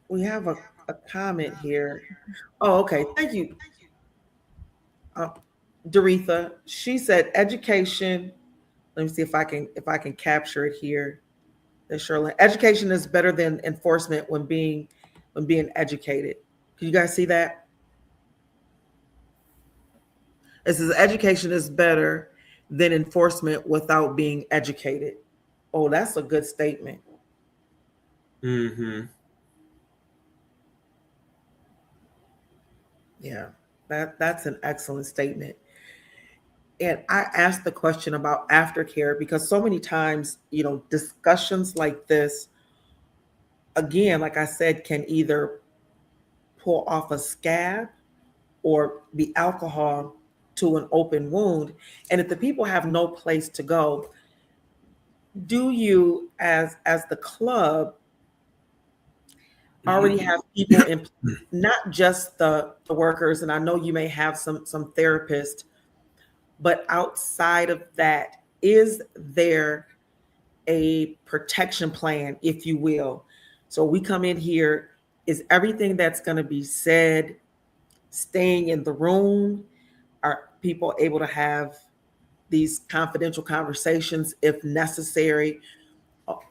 We have a comment here. Oh, okay. Thank you. Doretha, she said education. Let me see if I can capture it here. Shirley, education is better than enforcement when being educated. Can you guys see that? It says education is better than enforcement without being educated. Oh, that's a good statement. Mm-hmm. Yeah, that's an excellent statement. And I asked the question about aftercare because so many times, discussions like this, again, like I said, can either pull off a scab or be alcohol to an open wound. And if the people have no place to go, do you, as the club, already have people in, not just the workers, and I know you may have some therapists, but outside of that, is there a protection plan, if you will? So we come in here, is everything that's going to be said staying in the room? Are people able to have these confidential conversations if necessary?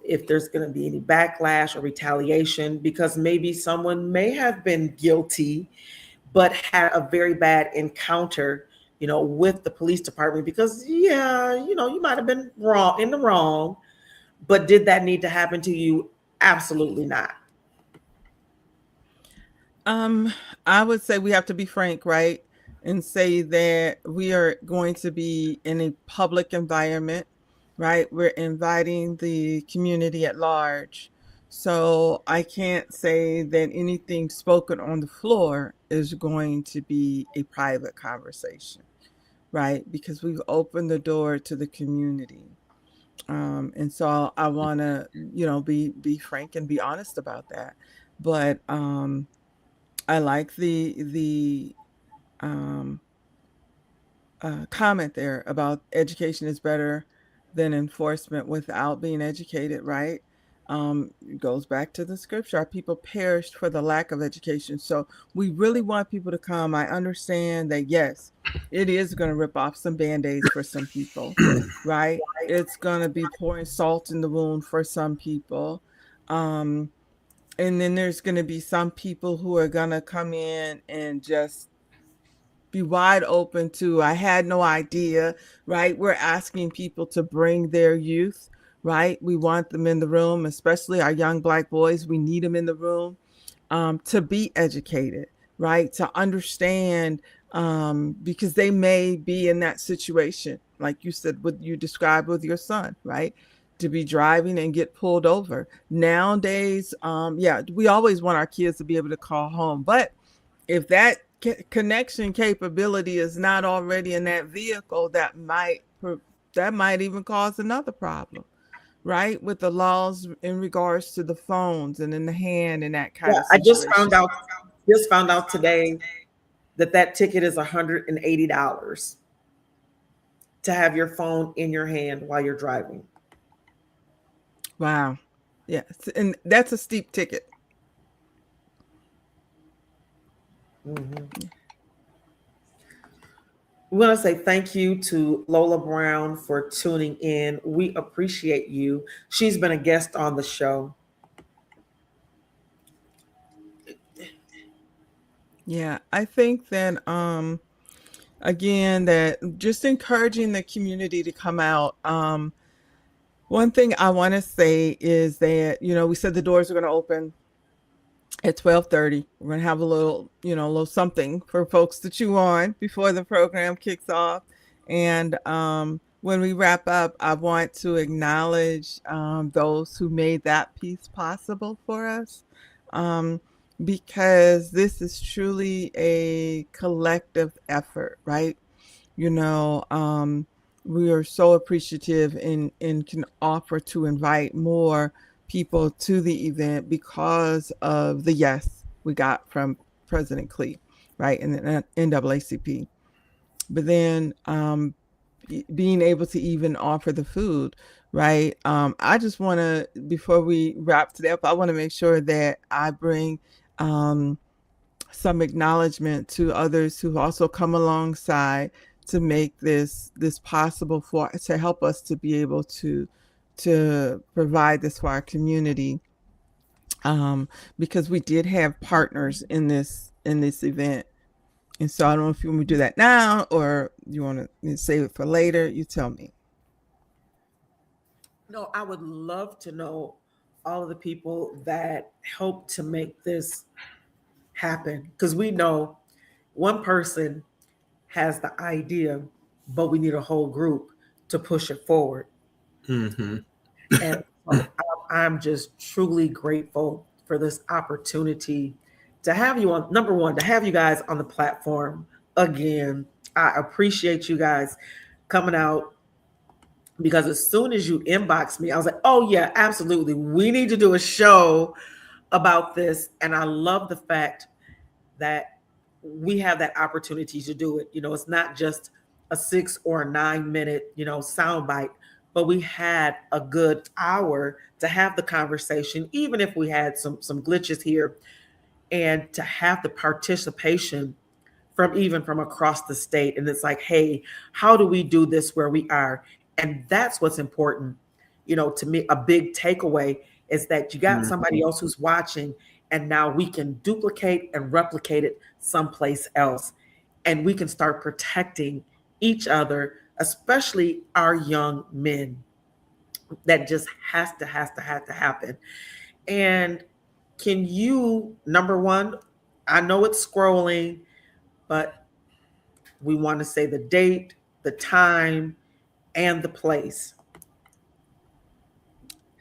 If there's going to be any backlash or retaliation, because maybe someone may have been guilty, but had a very bad encounter, with the police department, because yeah, you might have been wrong in the wrong, but did that need to happen to you? Absolutely not. Um, I would say we have to be frank, right? And say that we are going to be in a public environment, right? We're inviting the community at large. So I can't say that anything spoken on the floor is going to be a private conversation, right? Because we've opened the door to the community. And so I want to, be frank and be honest about that. But I like the um, comment there about education is better than enforcement without being educated, right? It goes back to the scripture. Our people perished for the lack of education. So we really want people to come. I understand that, yes, it is going to rip off some band-aids for some people, right? It's going to be pouring salt in the wound for some people. Um, and then there's going to be some people who are going to come in and just be wide open to, I had no idea, right? We're asking people to bring their youth, right? We want them in the room, especially our young Black boys. We need them in the room to be educated, right? To understand, because they may be in that situation, like you said, what you described with your son, right? To be driving and get pulled over. Nowadays, yeah, we always want our kids to be able to call home, but if that connection capability is not already in that vehicle, that might even cause another problem, right? With the laws in regards to the phones and in the hand and that kind Yeah, of I just found situation. out today that ticket is $180 to have your phone in your hand while you're driving. Wow. Yeah. And that's a steep ticket. Mhm. We want to say thank you to Lola Brown for tuning in. We appreciate you. She's been a guest on the show. Yeah. I think that, again, that just encouraging the community to come out. One thing I want to say is that, we said the doors are going to open at 12:30. We're going to have a little, a little something for folks to chew on before the program kicks off. And when we wrap up, I want to acknowledge those who made that piece possible for us, um, because this is truly a collective effort, right? you know um, we are so appreciative and can offer to invite more people to the event because of the yes we got from President Clee, right, and the NAACP. But then being able to even offer the food, right? I just want to, before we wrap today up, I want to make sure that I bring um, some acknowledgement to others who've also come alongside to make this possible, for to help us to be able to provide this for our community, because we did have partners in this event. And so I don't know if you want me to do that now or you want to save it for later. You tell me. No, I would love to know all of the people that helped to make this happen, because we know one person has the idea, but we need a whole group to push it forward. Mm-hmm. And so I'm just truly grateful for this opportunity to have you on, number one, to have you guys on the platform again. I appreciate you guys coming out, because as soon as you inboxed me, I was like, oh, yeah, absolutely. We need to do a show about this. And I love the fact that we have that opportunity to do it. It's not just a 6 or 9 minute, soundbite, but we had a good hour to have the conversation, even if we had some glitches here, and to have the participation from even from across the state. And it's like, hey, how do we do this where we are? And that's what's important. To me, a big takeaway is that you got somebody else who's watching, and now we can duplicate and replicate it someplace else. And we can start protecting each other, especially our young men. That just has to happen. And can you, number one, I know it's scrolling, but we want to say the date, the time, and the place.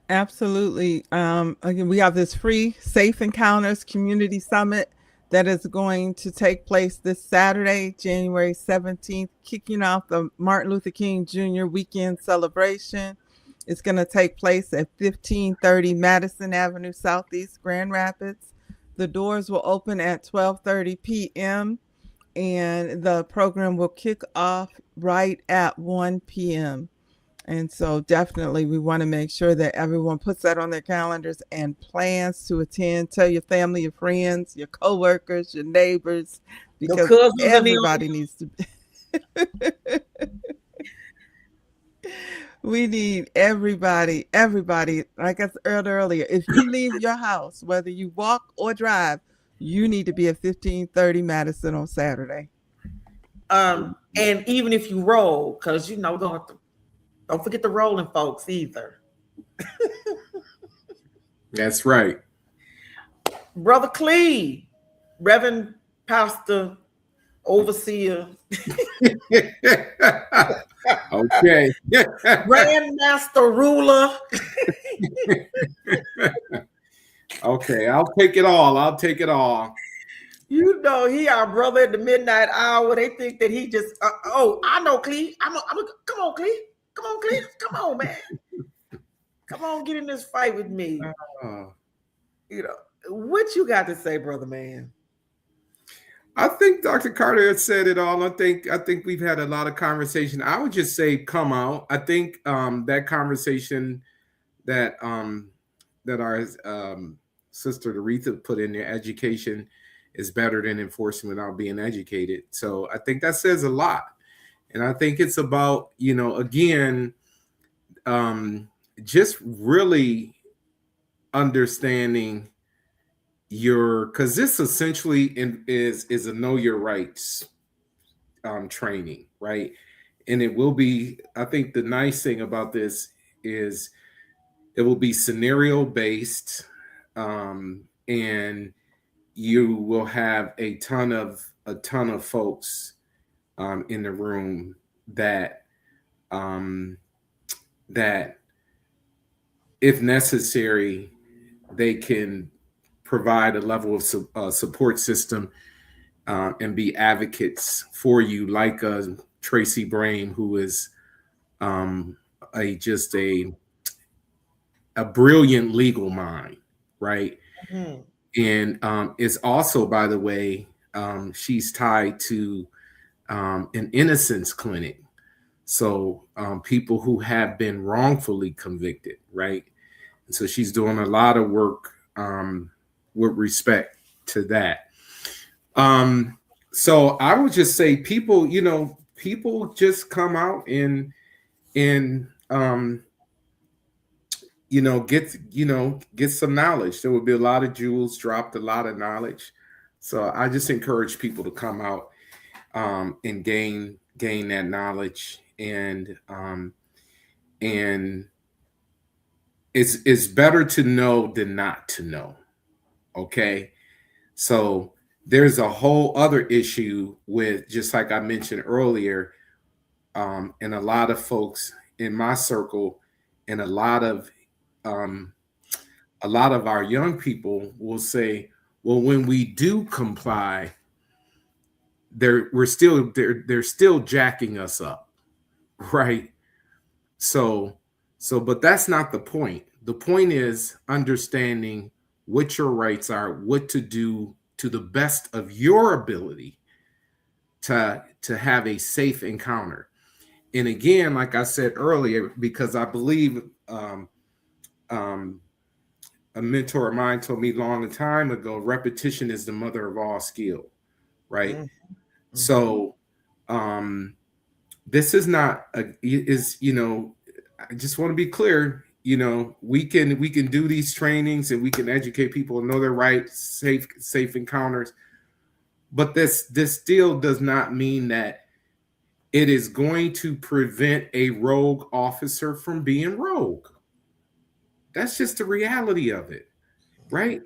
Absolutely. Again, we have this free Safe Encounters Community Summit that is going to take place this Saturday, January 17th, kicking off the Martin Luther King Jr. weekend celebration. It's going to take place at 1530 Madison Avenue Southeast, Grand Rapids. The doors will open at 12:30 p.m. and the program will kick off right at 1 p.m. And so definitely we want to make sure that everyone puts that on their calendars and plans to attend. Tell your family, your friends, your coworkers, your neighbors, Your because cousins and everybody needs to we need everybody, like I said earlier, if you leave your house, whether you walk or drive, you need to be at 1530 Madison on Saturday. and even if you roll, because don't forget the rolling folks either. That's right. Brother Clee, Reverend Pastor Overseer, Okay. Grandmaster Ruler. Okay, I'll take it all. I'll take it all. You know, he our brother at the midnight hour. They think that he just, I know, Clee. Come on, Clee. Come on, Clee. Come on, man. Come on, get in this fight with me. You know, what you got to say, brother man? I think Dr. Carter had said it all. I think we've had a lot of conversation. I would just say, come out. I think that conversation that our sister Aretha put in there, education is better than enforcing without being educated. So I think that says a lot. And I think it's about, again, just really understanding because this essentially is a know your rights training, right? And it will be, I think the nice thing about this is it will be scenario based, and you will have a ton of folks in the room that if necessary, they can provide a level of support system and be advocates for you, like Tracy Brame, who is just a brilliant legal mind, right? Mm-hmm. And is also, by the way, she's tied to an innocence clinic. So people who have been wrongfully convicted, right? And so she's doing a lot of work with respect to that. So I would just say people just come out and get some knowledge. There will be a lot of jewels dropped, a lot of knowledge. So I just encourage people to come out and gain that knowledge, and it's better to know than not to know. Okay. So there's a whole other issue with, just like I mentioned earlier, and a lot of folks in my circle and a lot of our young people will say, well, when we do comply, they're still jacking us up, right? So, but that's not the point. The point is understanding what your rights are, what to do to the best of your ability to have a safe encounter. And again, like I said earlier, because I believe a mentor of mine told me long time ago, repetition is the mother of all skill, right? Mm-hmm. So this is not I just want to be clear, we can do these trainings and we can educate people and know their rights, safe encounters. But this still does not mean that it is going to prevent a rogue officer from being rogue. That's just the reality of it, right?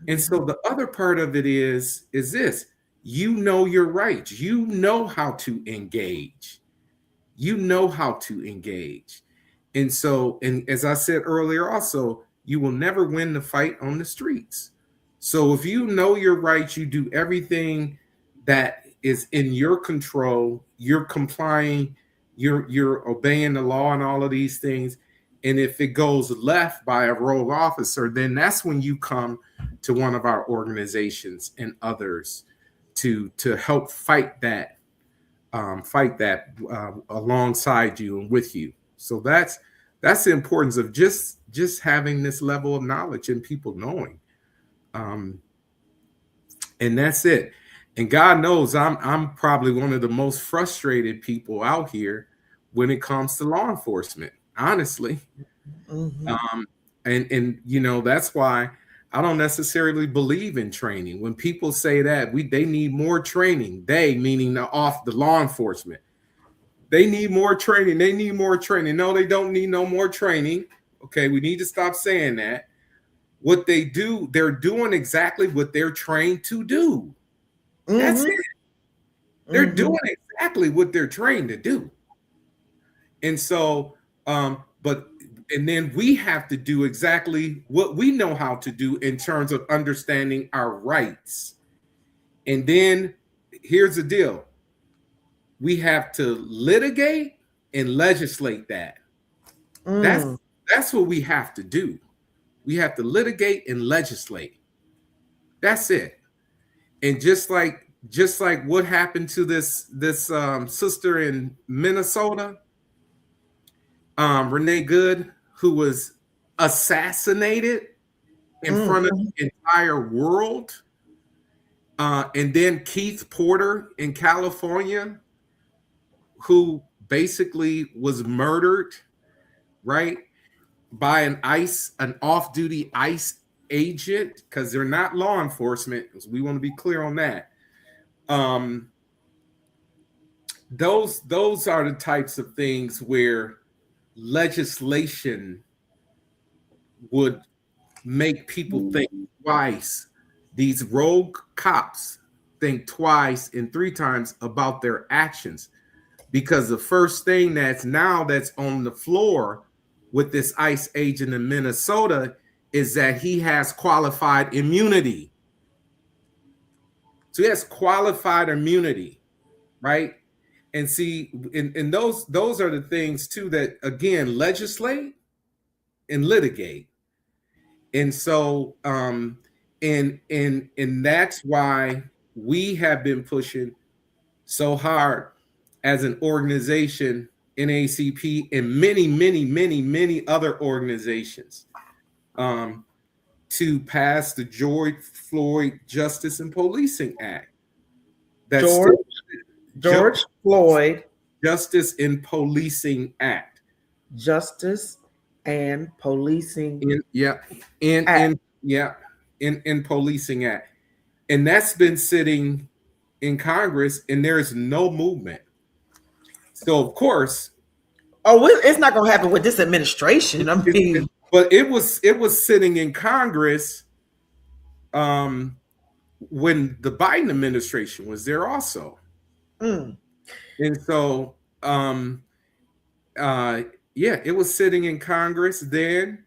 And so the other part of it is this: you know your rights, you know how to engage, you know how to engage. And so, and as I said earlier, also, you will never win the fight on the streets. So if you know your rights, you do everything that is in your control, you're complying, you're obeying the law and all of these things. And if it goes left by a rogue officer, then that's when you come to one of our organizations and others to help fight that alongside you and with you. So that's the importance of just having this level of knowledge and people knowing. And that's it. And God knows I'm probably one of the most frustrated people out here when it comes to law enforcement, honestly. And you know, that's why I don't necessarily believe in training. When people say that they need more training, they meaning the law enforcement, they need more training. They need more training. No, they don't need no more training. Okay, we need to stop saying that. What they do, they're doing exactly what they're trained to do. That's it. They're doing exactly what they're trained to do. And so, and then we have to do exactly what we know how to do in terms of understanding our rights. And then here's the deal: we have to litigate and legislate that. That's what we have to do. We have to litigate and legislate. That's it. And just like what happened to this sister in Minnesota, Renee Good, who was assassinated in front of the entire world, and then Keith Porter in California, who basically was murdered, right, by an off-duty ICE agent, because they're not law enforcement. We want to be clear on that. Those are the types of things where legislation would make people think twice. These rogue cops think twice and three times about their actions, because the first thing that's on the floor with this ICE agent in Minnesota is that he has qualified immunity. So he has qualified immunity, right? And see, and those are the things too that, again, legislate and litigate. And so and that's why we have been pushing so hard as an organization, NAACP, and many other organizations, to pass the George Floyd Justice and Policing Act. That's George Floyd Justice and Policing Act. Justice and Policing in Policing Act. And that's been sitting in Congress, and there's no movement. So of course, it's not going to happen with this administration. I mean, but it was sitting in Congress when the Biden administration was there also. And so it was sitting in Congress then.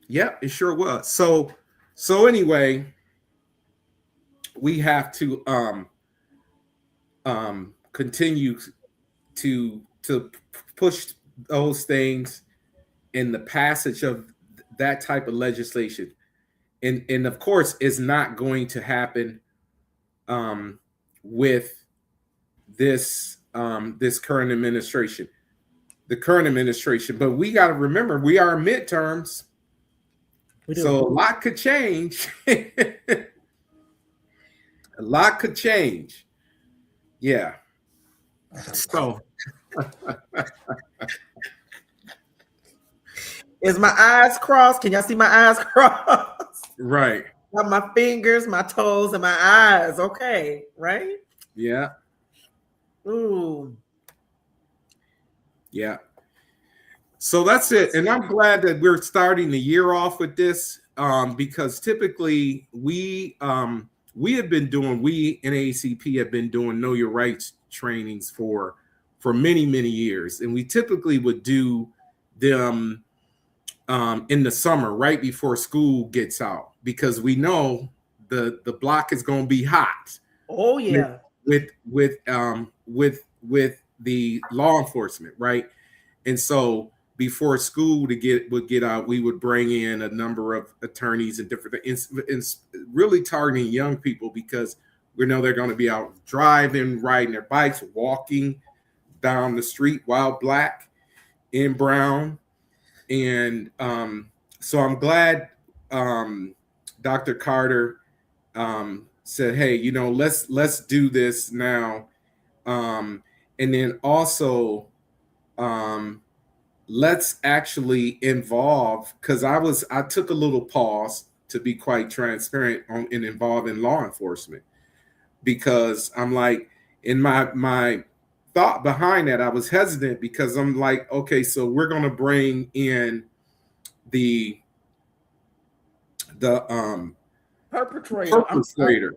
It sure was. So anyway, we have to continue to push those things in the passage of that type of legislation. And of course, it's not going to happen with this current administration. But we got to remember, we are midterms. So a lot could change. A lot could change. Yeah. So is my eyes crossed? Can y'all see my eyes crossed? Right. Got my fingers, my toes, and my eyes. Okay, right? Yeah. Ooh. Yeah. So that's it. And I'm glad that we're starting the year off with this, because typically we have been doing, we in ACP have been doing Know Your Rights trainings for many, many years. And we typically would do them in the summer, right before school gets out, because we know the block is going to be hot Oh yeah. with the law enforcement, right? And so before school would get out, we would bring in a number of attorneys and different things, and really targeting young people, because we know they're going to be out driving, riding their bikes, walking down the street while black and brown. And so I'm glad Dr. Carter said, "Hey, let's do this now," and then also let's actually involve, because I took a little pause, to be quite transparent, on in involving law enforcement, because I'm like, in my thought behind that, I was hesitant, because I'm like, okay, so we're gonna bring in the the Perpetrator. perpetrator,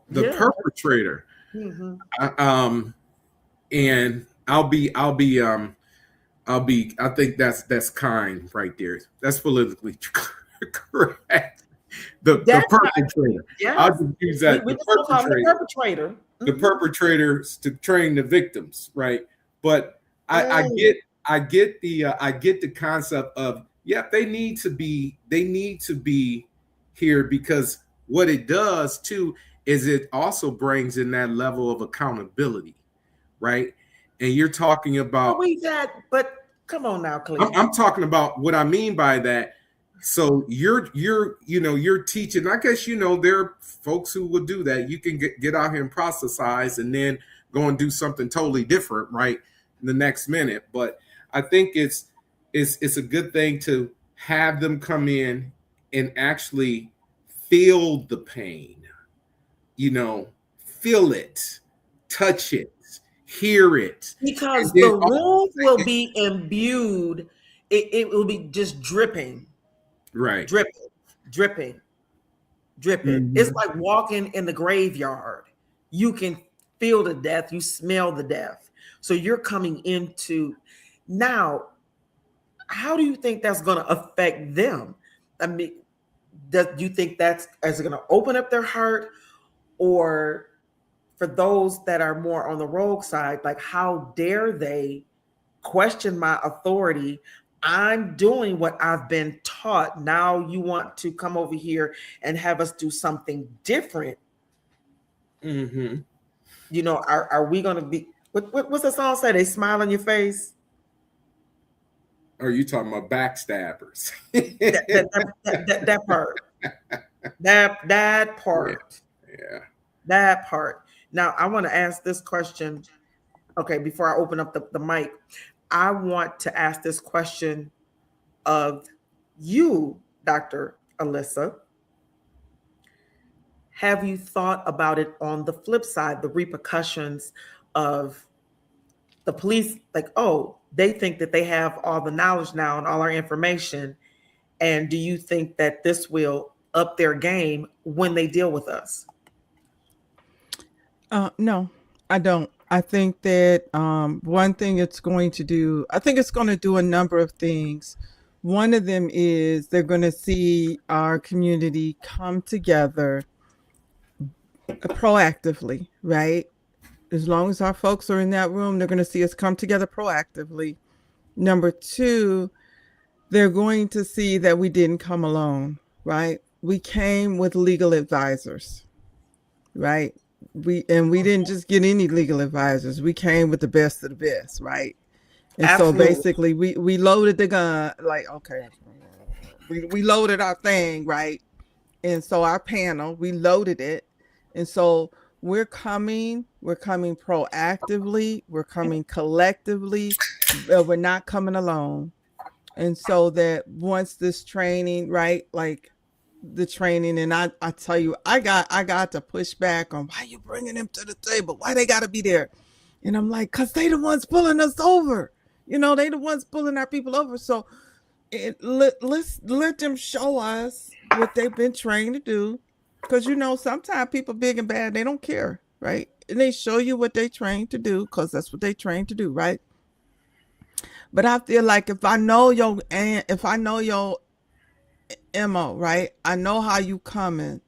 the Yeah. perpetrator, Mhm. and I think that's kind right there. That's politically correct. The That's right. perpetrator. I'll Yes. just use We, that. we The just gonna call him the perpetrator. perpetrator. The Mhm. perpetrators to train the victims, right? But Mm. I get the concept of, yeah, they need to be here, because what it does too is it also brings in that level of accountability, right? And you're talking But about, we got, but come on now, Cleve. I'm talking about what I mean by that. So you're teaching. I guess there are folks who will do that. You can get out here and processize, and then go and do something totally different, right? The next minute. But I think it's a good thing to have them come in and actually feel the pain, you know, feel it, touch it, hear it, and Because the then room will be imbued, it will be just dripping, right. dripping, dripping, dripping. It's Mhm. like walking in the graveyard. You can feel the death, you smell the death. So you're coming into now. How do you think that's going to affect them? I mean, do you think that's is it going to open up their heart, or for those that are more on the rogue side, like how dare they question my authority? I'm doing what I've been taught. Now you want to come over here and have us do something different. Hmm. Are we going to be, what's the song say? They smile on your face. Are you talking about backstabbers? That part. That Yeah, part. yeah. That part. Now I want to ask this question. Okay, before I open up the mic, I want to ask this question of you, Dr. Alisa. Have you thought about it on the flip side, the repercussions of the police? Like, oh, they think that they have all the knowledge now and all our information. And do you think that this will up their game when they deal with us? No, I don't. I think that one thing it's going to do, I think it's going to do a number of things. One of them is they're going to see our community come together proactively, right? As long as our folks are in that room, they're going to see us come together proactively. Number two, they're going to see that we didn't come alone, right? We came with legal advisors, right? We didn't just get any legal advisors. We came with the best of the best, right? And so Absolutely. basically we loaded the gun, like, okay, we loaded our thing, right? And so our panel, we loaded it. And so we're coming proactively, we're coming collectively, but we're not coming alone. And so that once this training, right, like the training, and I tell you, I got to push back on why you bringing them to the table, why they got to be there. And I'm like, because they the ones pulling us over. They the ones pulling our people over. So let's let them show us what they've been trained to do. Because, sometimes people big and bad, they don't care, right? And they show you what they trained to do because that's what they trained to do, right? But I feel like if I know your MO, right? I know how you coming,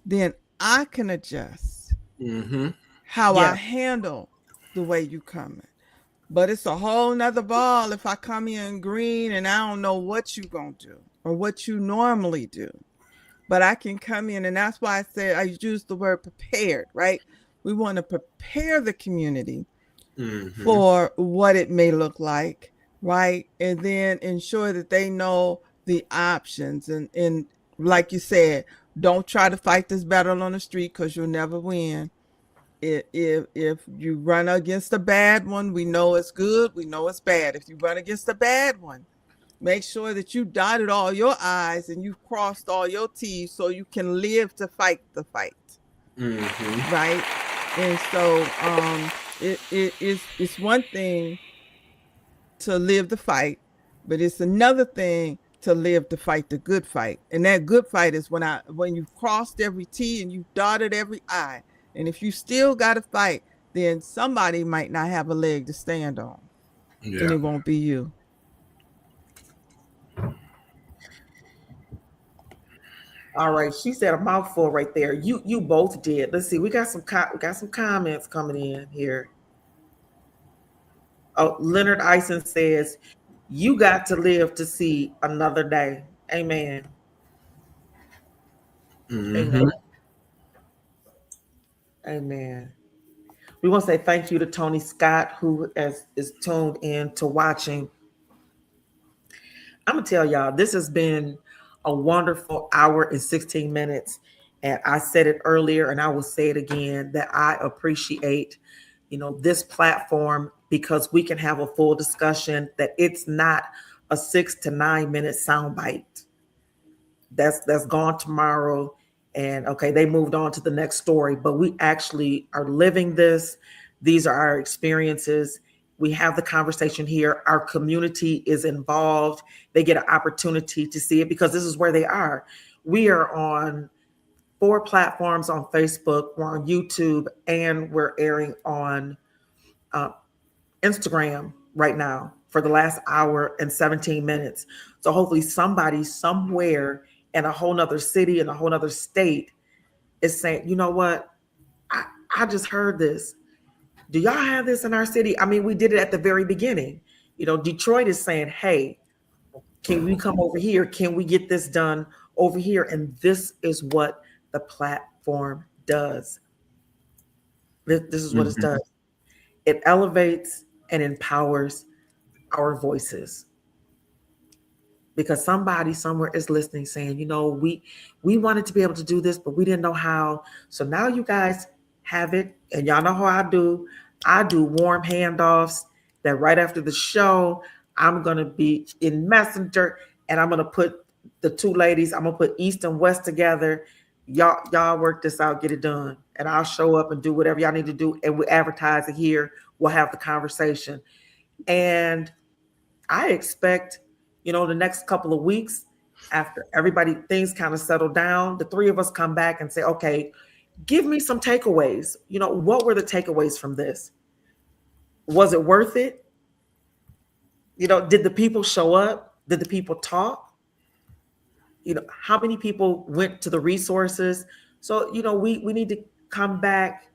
then I can adjust Mm-hmm. how I Yeah. handle the way you coming. But it's a whole nother ball if I come in green and I don't know what you gonna do or what you normally do. But I can come in, and that's why I said I use the word prepared, right? We want to prepare the community Mm-hmm. for what it may look like, right? And then ensure that they know the options. And like you said, don't try to fight this battle on the street because you'll never win. If you run against a bad one, we know it's good, we know it's bad. If you run against a bad one, make sure that you dotted all your I's and you crossed all your T's so you can live to fight the fight, Mm-hmm. right? And so it's one thing to live the fight, but it's another thing to live to fight the good fight. And that good fight is when you've crossed every T and you've dotted every I. And if you still got to fight, then somebody might not have a leg to stand on, and Yeah. it won't be you. All right. She said a mouthful right there. You both did. Let's see. We got some comments coming in here. Oh, Leonard Eisen says, "You got to live to see another day." Amen. Amen. Mm-hmm. Amen. We want to say thank you to Tony Scott, who is tuned in to watching. I'm gonna tell y'all, this has been a wonderful hour and 16 minutes. And I said it earlier, and I will say it again, that I appreciate, this platform because we can have a full discussion. That it's not a 6 to 9 minute soundbite that's gone tomorrow, and okay, they moved on to the next story, but we actually are living this. These are our experiences. We have the conversation here. Our community is involved. They get an opportunity to see it because this is where they are. We are on 4 platforms: on Facebook, we're on YouTube, and we're airing on uh, Instagram right now for the last hour and 17 minutes. So hopefully somebody somewhere in a whole nother city, in a whole nother state, is saying, you know what? I, I just heard this. Do y'all have this in our city? I mean, we did it at the very beginning. Detroit is saying, hey, can we come over here? Can we get this done over here? And this is what the platform does. This is what it Mm-hmm. does. It elevates and empowers our voices, because somebody somewhere is listening saying, we wanted to be able to do this, but we didn't know how. So now you guys have it, and y'all know how I do warm handoffs, that right after the show I'm going to be in Messenger, and I'm going to put the two ladies, I'm going to put East and West together. Y'all work this out, get it done, and I'll show up and do whatever y'all need to do, and we advertise it here. We'll have the conversation. And I expect, the next couple of weeks, after things kind of settle down, the three of us come back and say, okay, give me some takeaways. What were the takeaways from this? Was it worth it? Did the people show up? Did the people talk? How many people went to the resources? So, we need to come back,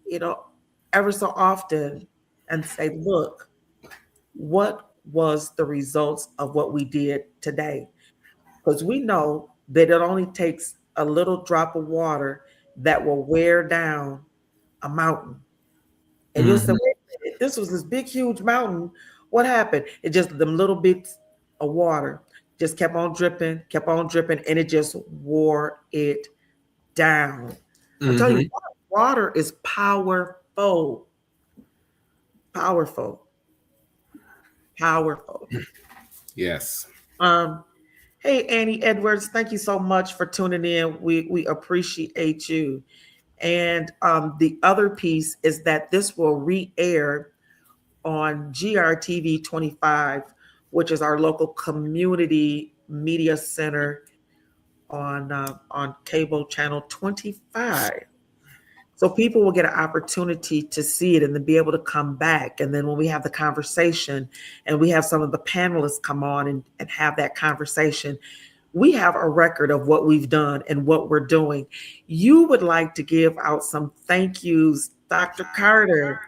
you know, ever so often and say, look, what was the results of what we did today? Because we know that it only takes a little drop of water that will wear down a mountain. And you'll say, Mm-hmm. wait a minute, this was this big, huge mountain. What happened? It just, them little bits of water just kept on dripping, and it just wore it down. I'm telling Mm-hmm. you, water is powerful, powerful, powerful. Yes. Um, Hey, Annie Edwards, thank you so much for tuning in. We appreciate you. And the other piece is that this will re-air on GRTV 25, which is our local community media center on cable channel 25. So people will get an opportunity to see it and then be able to come back. And then when we have the conversation and we have some of the panelists come on and have that conversation, we have a record of what we've done and what we're doing. You would like to give out some thank yous, Dr. Carter.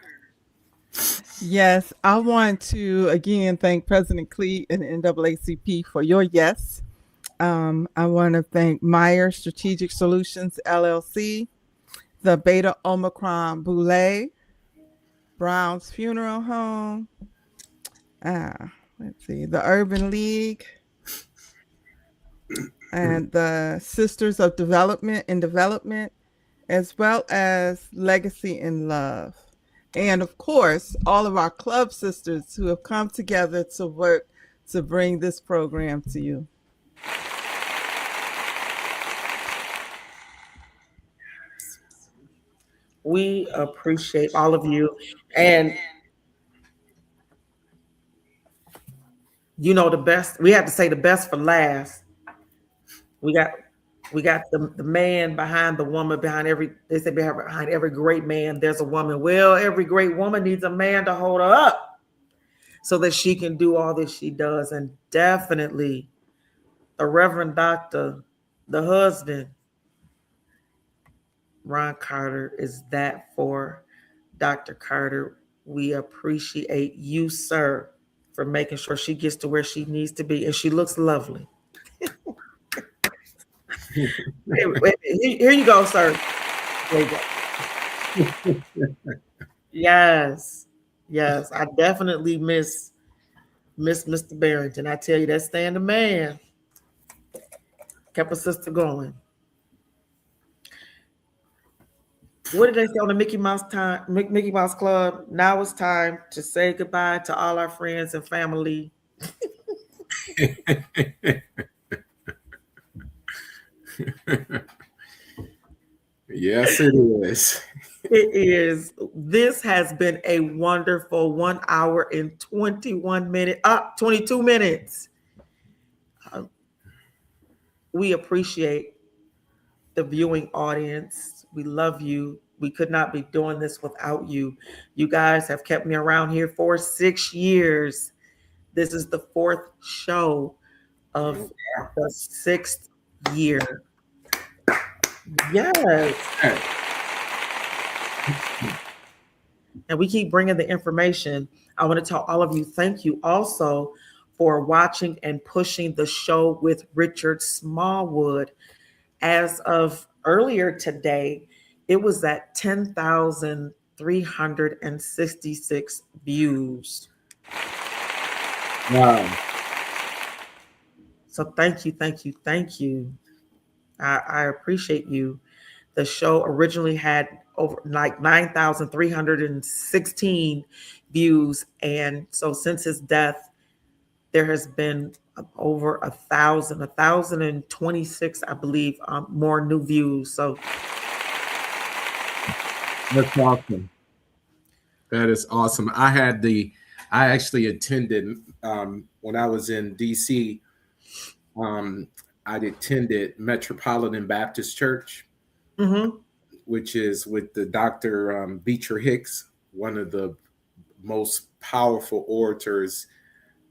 Yes, I want to again thank President Clee and NAACP for your yes. I want to thank Meyer Strategic Solutions LLC, the Beta Omicron Boulay, Brown's Funeral Home, let's see, the Urban League, and the Sisters of Development and Development, as well as Legacy and Love. And of course, all of our club sisters who have come together to work to bring this program to you. We appreciate all of you. And you know the best, we have to say the best for last. We got the man behind the woman, behind every, they say behind every great man, there's a woman. Well, every great woman needs a man to hold her up so that she can do all that she does. And definitely the Reverend Doctor, the husband, Ron Carter, is that for Dr. Carter. We appreciate you, sir, for making sure she gets to where she needs to be. And she looks lovely. Here you go, sir. There you go. Yes. Yes. I definitely miss Mr. Barrington. I tell you, that stand the man kept a sister going. What did they say on the Mickey Mouse Club? Now it's time to say goodbye to all our friends and family. Yes, it is. It is. This has been a wonderful 1 hour and 21 minutes, 22 minutes. We appreciate the viewing audience. We love you. We could not be doing this without you. You guys have kept me around here for 6 years. This is the 4th show of the 6th year. Yes. And we keep bringing the information. I want to tell all of you, thank you also for watching and pushing the show with Richard Smallwood. As of earlier today, it was at 10,366 views. Wow. So thank you, thank you, thank you. I appreciate you. The show originally had over like 9,316 views. And so since his death, there has been over 1,026, I believe, more new views. So that's awesome. That is awesome. I actually attended when I was in DC. I attended Metropolitan Baptist Church, which is with the Dr. Beecher Hicks, one of the most powerful orators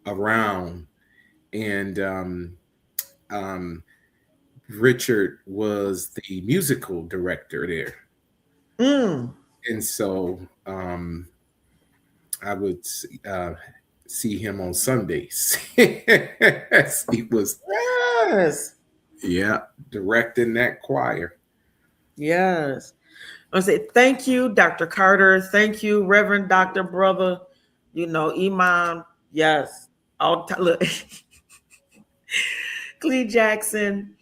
around. And Richard was the musical director there. And so I would see him on Sundays. He was directing that choir. Yes. I want to say thank you, Dr. Carter. Thank you, Reverend Dr. Brother. You know, Imam. Yes. Look. Clee Jackson.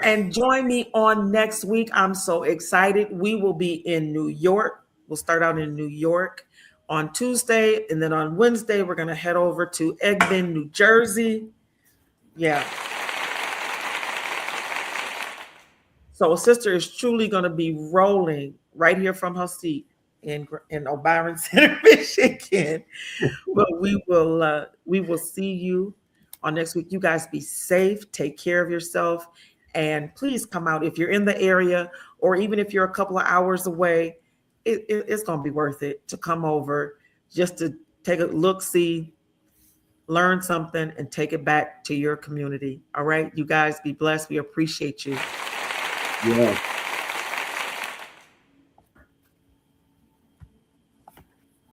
And join me on next week. I'm so excited. We will be in New York. We'll start out in New York on Tuesday. And then on Wednesday, we're going to head over to Egmont, New Jersey. Yeah. So sister is truly going to be rolling right here from her seat in O'Byron Center, Michigan. But we will see you on next week. You guys be safe, take care of yourself, and please come out if you're in the area, or even if you're a couple of hours away. It's going to be worth it to come over just to take a look, see, learn something, and take it back to your community. All right, you guys be blessed. We appreciate you. Yeah.